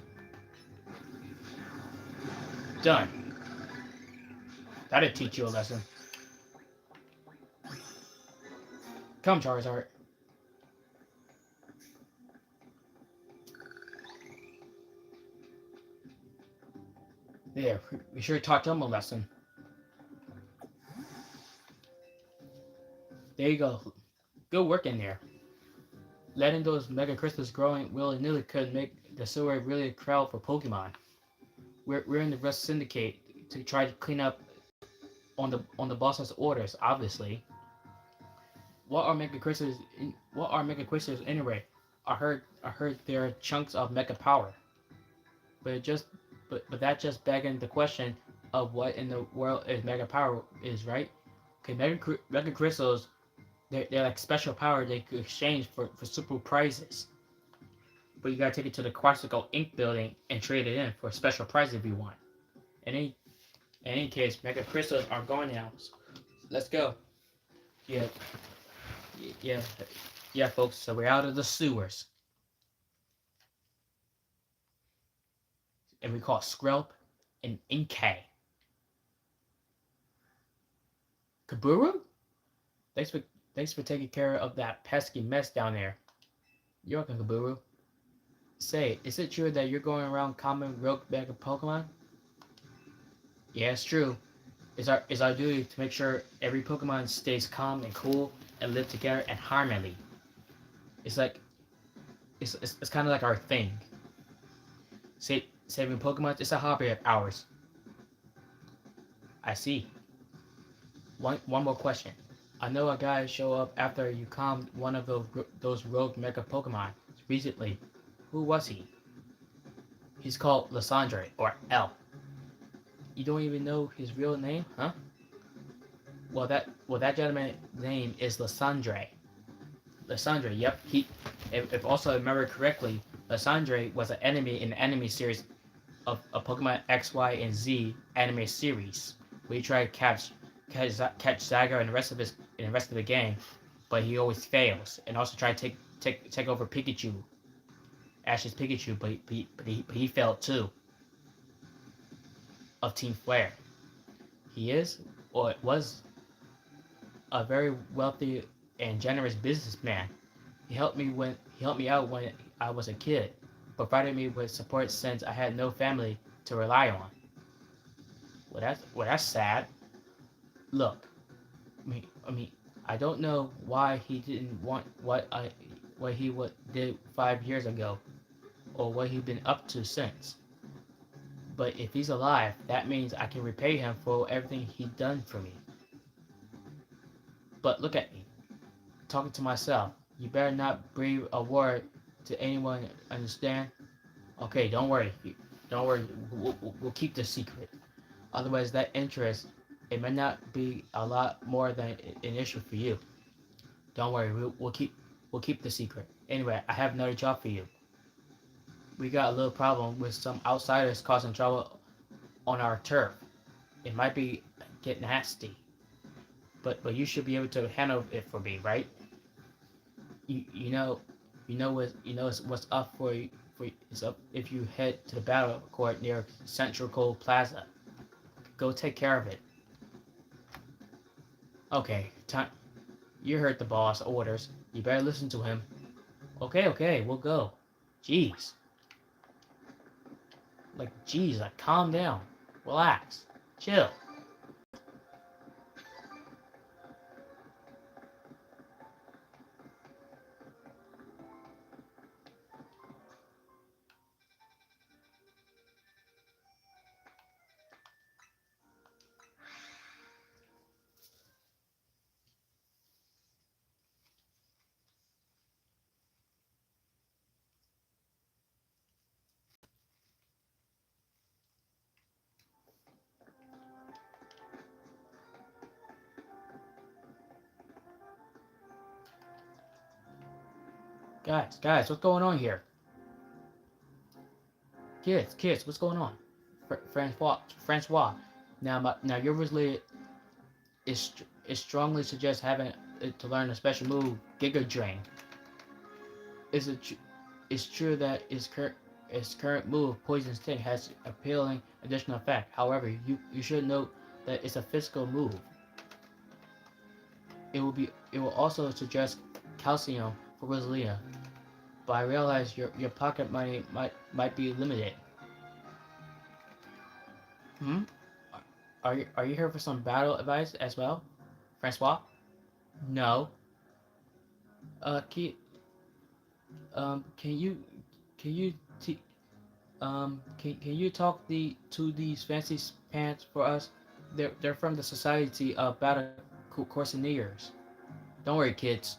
Done. That'll teach you a lesson. Come, Charizard. There, we sure taught them a lesson. There you go. Good work in there. Letting those Mega Crystals growing willy-nilly could make the sewer really a crowd for Pokemon. We're in the Rust Syndicate to try to clean up on the boss's orders, obviously. What are Mega Crystals? What are Mega Crystals anyway? I heard they're chunks of Mega Power. But that just begging the question of what in the world is Mega Power is, right? Okay, Mega Crystals, they're like special power they could exchange for super prizes. But you gotta take it to the Quasical Ink building and trade it in for a special prize if you want. In any case, Mega Crystals are going now. So let's go. Yeah, yeah, yeah, folks. So we're out of the sewers, and we caught Skrelp and Inkay. Kaburu? Thanks for taking care of that pesky mess down there. You're welcome, Kaburu. Say, is it true that you're going around calming rogue Mega Pokemon? Yeah, it's true. It's our duty to make sure every Pokemon stays calm and cool and live together in harmony. It's like it's kind of like our thing. Saving Pokemon is a hobby of ours. I see. One more question. I know a guy show up after you calmed one of those rogue Mega Pokemon recently. Who was he? He's called Lysandre, or L. You don't even know his real name, huh? Well, that gentleman's name is Lysandre. Lysandre, yep. If also I remember correctly, Lysandre was an enemy in the anime series of Pokemon X, Y, and Z anime series, where he tried to catch Zygar and the rest of the gang. but he always fails, and also tried to take over Pikachu, Ash's Pikachu, but he failed too. Of Team Flare, he is or was a very wealthy and generous businessman. He helped me out when I was a kid, provided me with support since I had no family to rely on. Well, that's sad. Look, I mean, I don't know why he didn't want what he would did 5 years ago, or what he's been up to since. But if he's alive, that means I can repay him for everything he done for me. But look at me, talking to myself. You better not breathe a word to anyone. Understand? Okay, don't worry. Don't worry. We'll keep the secret. Otherwise, that interest, it may not be a lot more than an issue for you. Don't worry. We'll keep the secret. Anyway, I have another job for you. We got a little problem with some outsiders causing trouble on our turf. It might be get nasty, but you should be able to handle it for me, right? You know, what's up for it's up if you head to the battle court near Central Cold Plaza. Go take care of it. Okay, time. You heard the boss orders. You better listen to him. Okay, we'll go. Jeez, like calm down, relax, chill. Guys, what's going on here? Kids, what's going on? Francois. Now your related is strongly suggest having to learn a special move, Giga Drain. Is it? It's true that its current move, Poison Sting, has appealing additional effect. However, you should note that it's a physical move. It will also suggest Calcium for Rosalina, but I realize your pocket money might be limited. Hmm? Are you here for some battle advice as well, Francois? No. Can can you can you t- can you talk to these fancy pants for us? They're from the Society of Battle Corsairs. Don't worry, kids.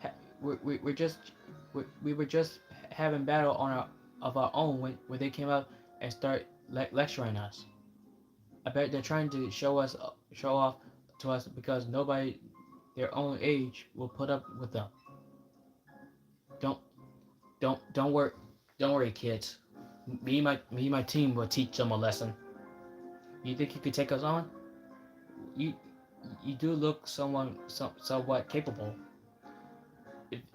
Ha- we're just we were just having battle on our of our own when they came out and start lecturing us. I bet they're trying to show off to us because nobody their own age will put up with them. Don't don't worry, kids. Me and my team will teach them a lesson. You think you could take us on? You you do look somewhat capable.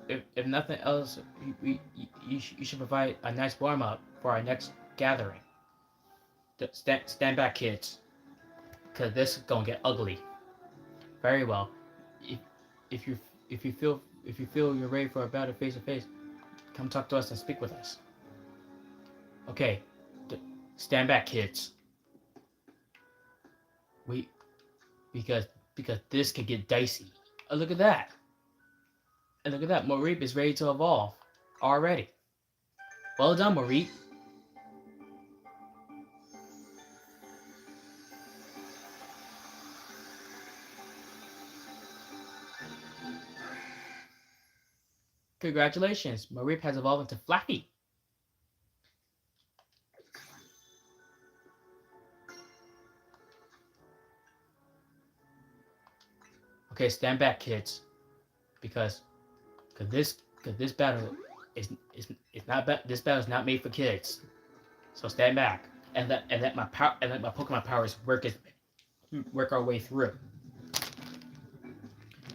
If nothing else, you should provide a nice warm up for our next gathering. Stand back, kids, cause this is gonna get ugly. Very well. If if you if you feel you're ready for a battle face to face, come talk to us and speak with us. Okay, stand back, kids. We because this could get dicey. Oh, look at that! And look at that, Morip is ready to evolve already. Well done, Morip. Congratulations, Morip has evolved into Flappy. Okay, stand back, kids, because this battle is not this battle is not made for kids. So stand back and let my Pokemon powers work our way through.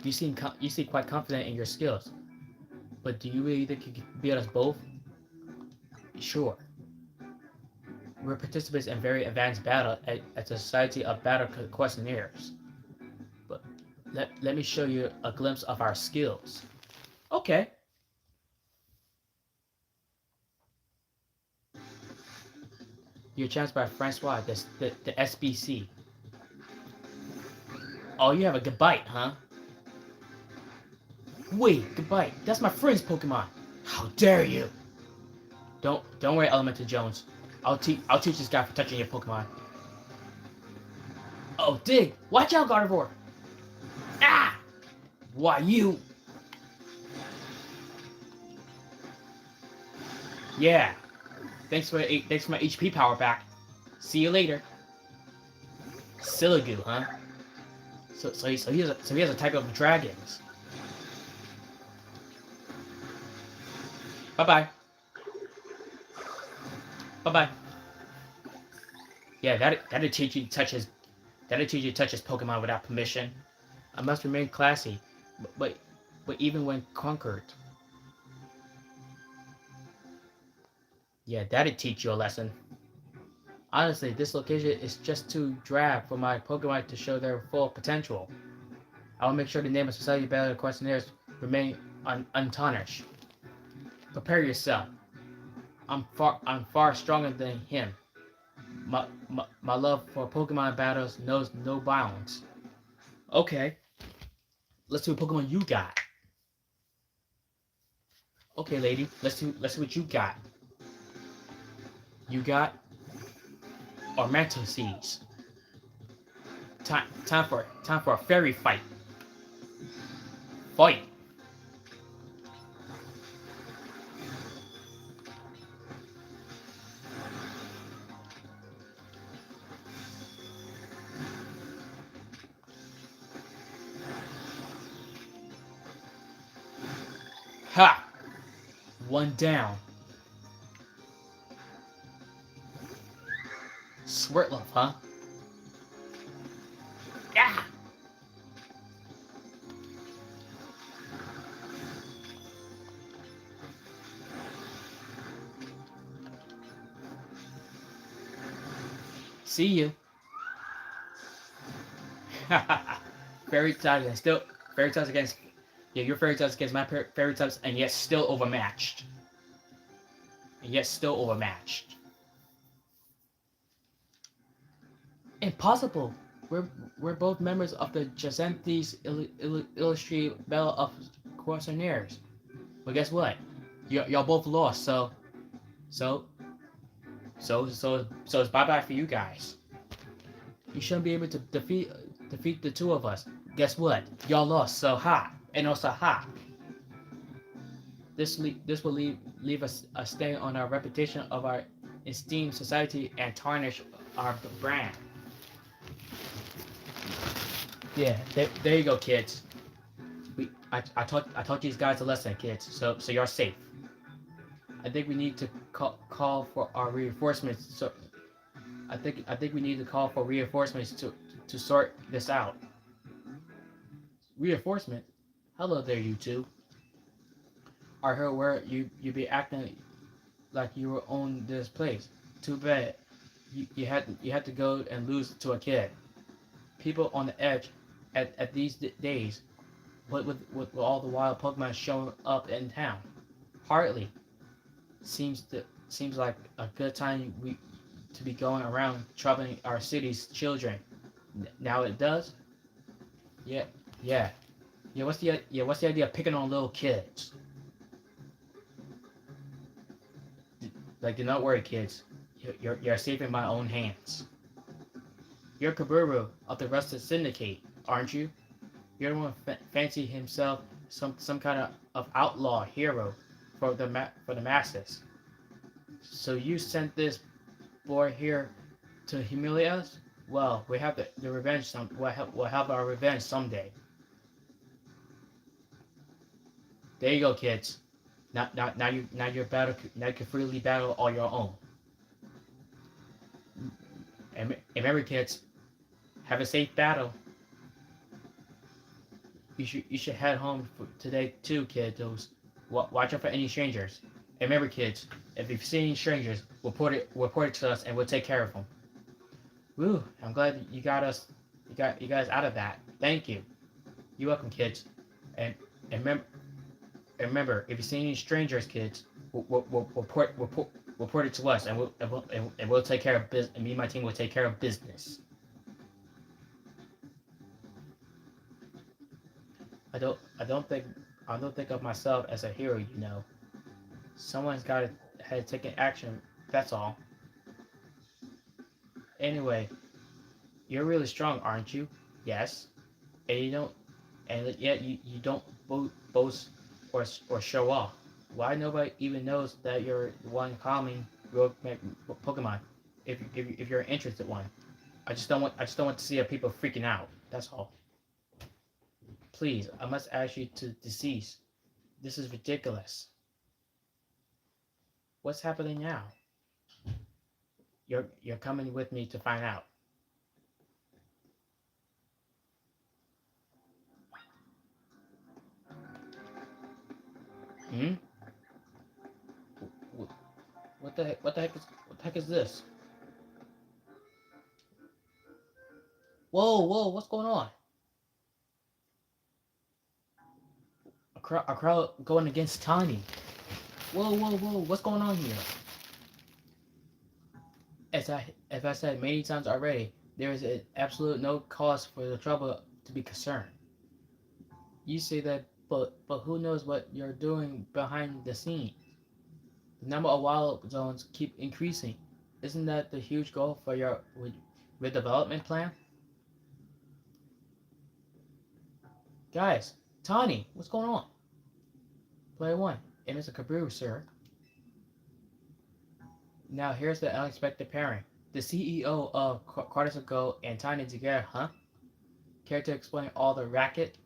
You seem quite confident in your skills, but do you really think you can beat us both? Sure. We're participants in very advanced battle at the Society of Battle Questionnaires. But let me show you a glimpse of our skills. Okay. You're chanced by Francois, the SBC. Oh, you have a good bite, huh? Wait, good bite. That's my friend's Pokemon. How dare you? Don't worry, Elemental Jones. I'll teach this guy for touching your Pokemon. Oh, dig! Watch out, Gardevoir! Ah! Why you? Yeah. Thanks for my HP power back. See you later. Silagoo, huh? So he has a type of dragons. Bye bye. Bye bye. Yeah, that'll teach you to touch his Pokemon without permission. I must remain classy, but even when conquered. Yeah, that'll teach you a lesson. Honestly, this location is just too drab for my Pokemon to show their full potential. I will make sure the name of Society Battle Questionnaires remain untarnished. Prepare yourself. I'm far stronger than him. My love for Pokemon battles knows no bounds. Okay, let's see what Pokemon you got. Okay, lady, let's see what you got. You got Ormanto Seeds. Time for a fairy fight. Fight. Ha! One down. Swirtlove, huh? Yeah! See you. Fairy types and still fairy types against your fairy types against my fairy types, and yet still overmatched. Impossible. We're both members of the Jacinthes Illustrated Battle of Questionnaires. But guess what? Y'all both lost. So it's bye bye for you guys. You shouldn't be able to defeat the two of us. Guess what? Y'all lost. So ha, and also ha. This will leave us a stain on our reputation of our esteemed society and tarnish our brand. Yeah, there you go, kids. I taught these guys a lesson, kids. So you're safe. I think we need to call for our reinforcements. So I think we need to call for reinforcements to sort this out. Reinforcement? Hello there, you two. I heard where you be acting like you were own this place. Too bad. You had to go and lose to a kid. People on the edge at these days, with all the wild Pokemon showing up in town. Hardly seems like a good time to be going around troubling our city's children. Now it does. Yeah. What's the idea of picking on little kids? Like, do not worry, kids. You're safe in my own hands. You're Kaburu of the Rusted Syndicate, aren't you? You're the one fancy himself some kind of outlaw hero for the masses. So you sent this boy here to humiliate us? Well, we have the revenge. We'll have our revenge someday. There you go, kids. Now you can freely battle all your own. And remember, kids, have a safe battle. You should head home today too, kiddos. Watch out for any strangers. And remember, kids, if you've seen any strangers, report it to us, and we'll take care of them. Woo! I'm glad you guys out of that. Thank you. You're welcome, kids. And and remember, if you see any strangers, kids, report it to us, and we'll take care of business. And me and my team will take care of business. I don't I don't think I don't think of myself as a hero. Someone's got to had taken action. That's all. Anyway, you're really strong, aren't you? Yes. And you don't, and yet you don't boast or show off. Why nobody even knows that you're the one calming rogue Pokemon? If you're an interested one, I just don't want to see people freaking out. That's all. Please, I must ask you to cease. This is ridiculous. What's happening now? You're coming with me to find out. Hmm? What the heck? What the heck is this? Whoa! What's going on? A crowd going against Tiny. Whoa! What's going on here? As I said many times already, there is absolute no cause for the trouble to be concerned. You say that, but who knows what you're doing behind the scene? The number of wild zones keep increasing. Isn't that the huge goal for your redevelopment plan? Guys, Tawny, what's going on? Player 1, and Mr. Kabru, sir. Now here's the unexpected pairing. The CEO of Quarters Ago and Tiny together, huh? Care to explain all the racket?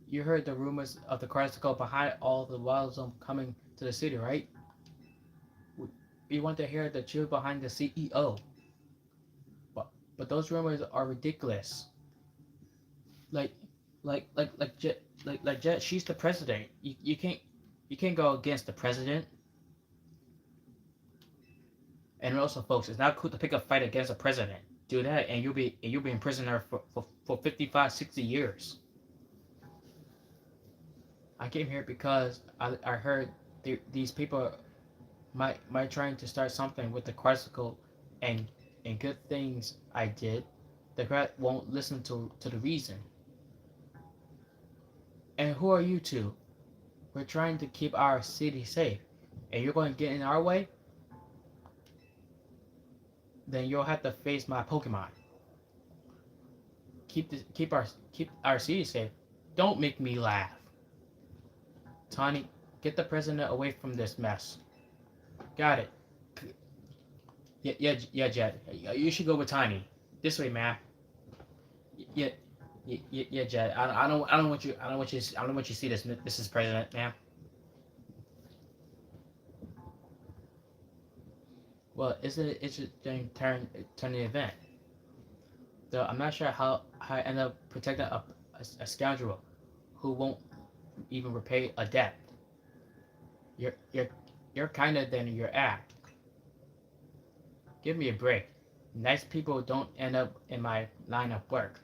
You heard the rumors of the Quarters Ago behind all the wild zone coming to the city, right? We want to hear the truth behind the CEO. But, but those rumors are ridiculous. Like, Jet, she's the president. You can't go against the president. And also, folks, it's not cool to pick a fight against a president. Do that, and you'll be in prison there for 55, 60 years. I came here because I heard these people might trying to start something with the Quasical and good things I did. The crowd won't listen to the reason. And who are you two? We're trying to keep our city safe, and you're going to get in our way? Then you'll have to face my Pokemon. Keep our city safe. Don't make me laugh. Tawny, get the president away from this mess. Got it. Yeah, Jet. You should go with Tiny. This way, man. Yeah, yeah, Jet. I don't want you. I don't want you to see this, Mrs. President, ma'am. Well, isn't it interesting turn the event? Though I'm not sure how I end up protecting a scoundrel who won't even repay a debt. You're you're you're kinder than your act. Give me a break. Nice people don't end up in my line of work.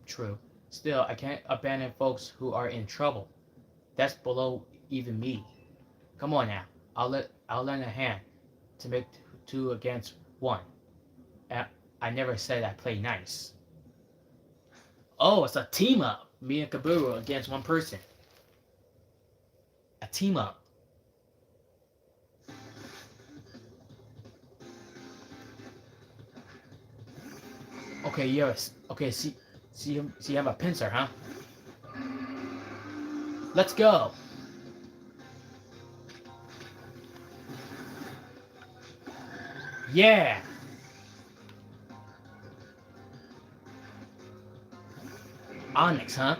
True. Still, I can't abandon folks who are in trouble. That's below even me. Come on now. I'll lend a hand to make two against one. And I never said I play nice. Oh, it's a team up. Me and Kaburu against one person. A team up. Okay, yes. Okay, see, you have a pincer, huh? Let's go. Yeah. Onyx, huh?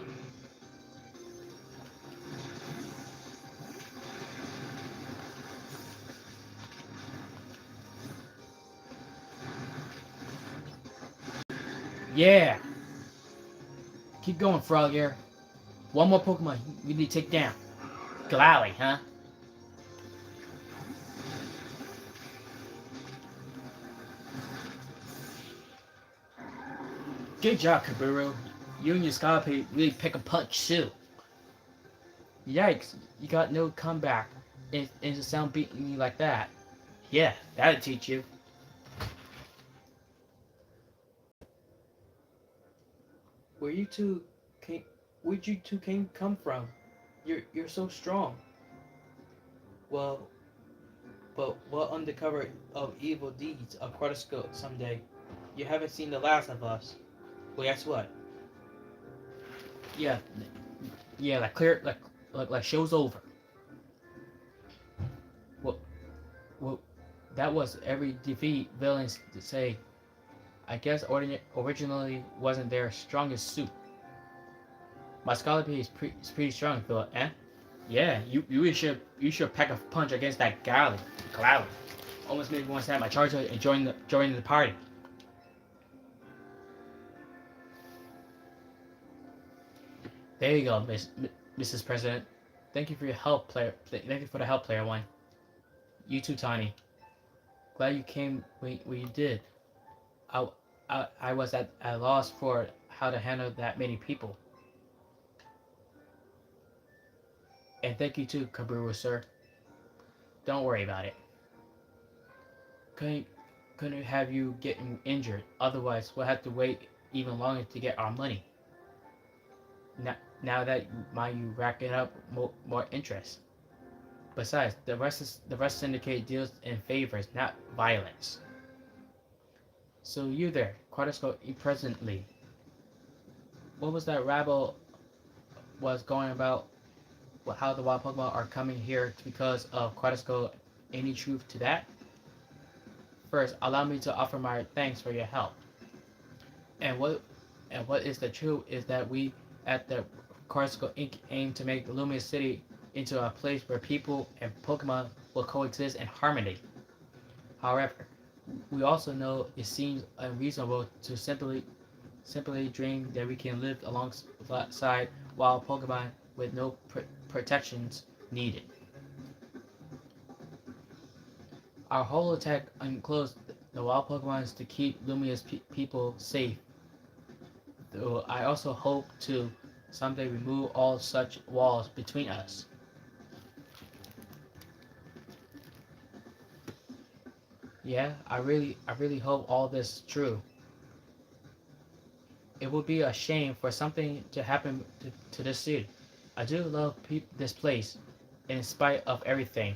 Yeah. Keep going, Frog Air. One more Pokemon we need to take down. Glalie, huh? Good job, Kaburu. You and your Scarpy really pick a punch, too. Yikes, you got no comeback into sound beating me like that. Yeah, that'll teach you. Where you two came where'd you two came come from? You're so strong. Well, but what undercover of evil deeds of Quatisco someday? You haven't seen the last of us. Well, guess what? Yeah, yeah, like clear, like show's over. Well, well, that was every defeat villains to say. I guess originally wasn't their strongest suit. My Scalopy is pretty strong, Phil. Eh? Yeah, you should pack a punch against that Glalie. Almost made me want to have my charger and join the party. There you go, Mrs. President. Thank you for your help, player. Thank you for the help, player one. You too, Tiny. Glad you came when you did. I, I was at a loss for how to handle that many people. And thank you too, Kaburu, sir. Don't worry about it. Couldn't, couldn't have you getting injured. Otherwise, we'll have to wait even longer to get our money. Now that you racking up more interest. Besides, the rest syndicate deals in favors, not violence. So you there, Quatisco presently. What was that rabble was going about? How the wild Pokemon are coming here because of Quatisco? Any truth to that? First, allow me to offer my thanks for your help. And what is the truth is that we at the Quatisco Inc. aim to make Lumia City into a place where people and Pokemon will coexist in harmony. However, we also know it seems unreasonable to simply dream that we can live alongside wild Pokemon with no protections needed. Our whole attack enclosed the wild Pokemon to keep Lumia's people safe. Though I also hope to someday remove all such walls between us. Yeah, I really hope all this is true. It would be a shame for something to happen to this city. I do love this place, in spite of everything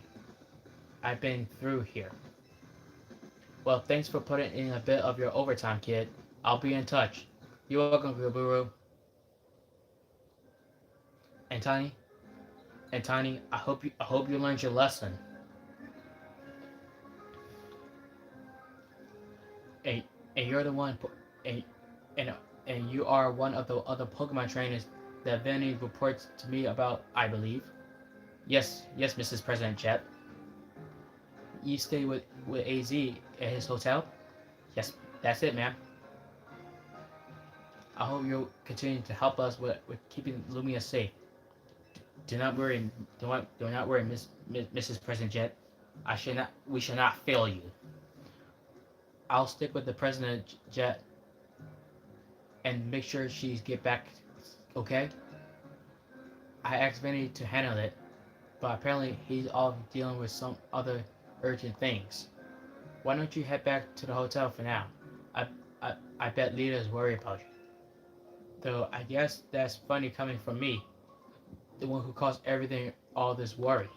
I've been through here. Well, thanks for putting in a bit of your overtime, kid. I'll be in touch. You're welcome, Gaburu. And Tiny, I hope you learned your lesson. And you're the one, and and and you are one of the other Pokemon trainers that Vinny reports to me about, I believe. Yes, Mrs. President Jet. You stay with AZ at his hotel? Yes, that's it, ma'am. I hope you'll continue to help us with keeping Lumia safe. Do not worry, Mrs. President Jet. We shall not fail you. I'll stick with the President Jet and make sure she's get back, okay? I asked Vinny to handle it, but apparently he's off dealing with some other urgent things. Why don't you head back to the hotel for now? I bet Lita is worried about you. Though I guess that's funny coming from me, the one who caused everything all this worry.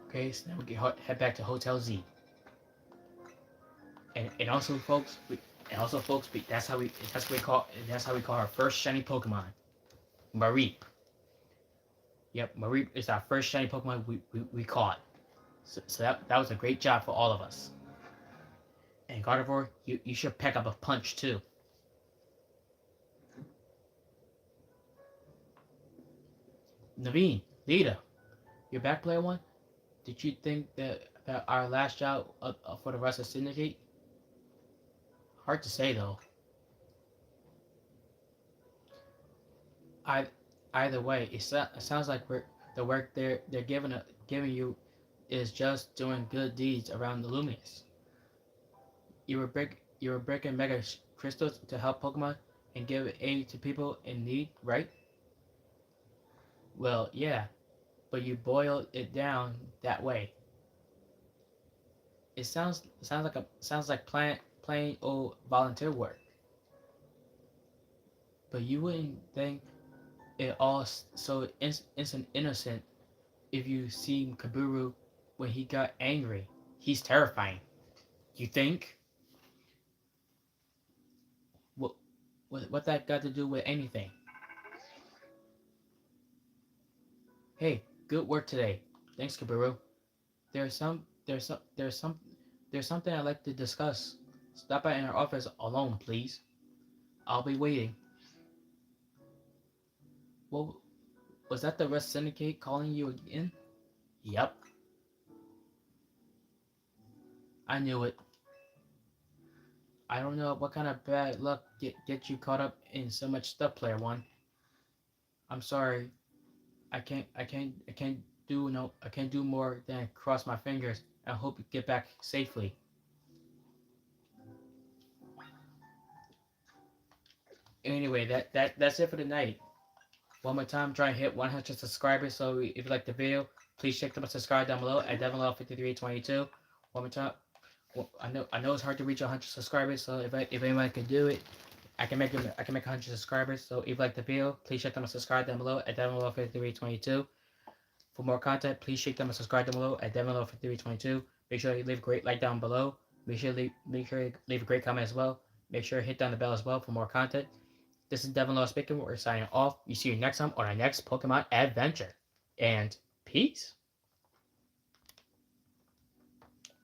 Okay, so now we can head back to Hotel Z. And also, folks, that's how we call our first shiny Pokemon, Mareep. Yep, Mareep is our first shiny Pokemon we caught. So that was a great job for all of us. And Gardevoir, you should pack up a punch too. Naveen, Lita, You're back, player one? Did you think that our last job for the rest of Syndicate? Hard to say though. I, either way, it sounds like the work they're giving you is just doing good deeds around the Luminous. You were breaking mega crystals to help Pokemon and give aid to people in need, right? Well, yeah, but you boiled it down that way. It sounds like plain old volunteer work. But you wouldn't think it all so innocent if you see Kaburu when he got angry. He's terrifying. You think? What what that got to do with anything? Hey, good work today. Thanks, Kaburu. There's something I'd like to discuss. Stop by in our office alone, please. I'll be waiting. Well, was that the Rest Syndicate calling you again? Yep, I knew it. I don't know what kind of bad luck get you caught up in so much stuff, player one. I'm sorry. I can't do more than cross my fingers and hope you get back safely. Anyway, that's it for tonight. One more time, try and hit 100 subscribers. So if you like the video, please check them out, subscribe down below at Devon Law 5322. One more time. Well, I know it's hard to reach 100 subscribers. So if anyone can do it, I can make 100 subscribers. So if you like the video, please check them out, subscribe down below at Devon Law 5322. For more content, please check them out, subscribe down below at Devon Law 5322. Make sure you leave a great like down below. Make sure you leave a great comment as well. Make sure you hit down the bell as well for more content. This is Devon Law speaking. We're signing off. We see you next time on our next Pokemon adventure. And peace.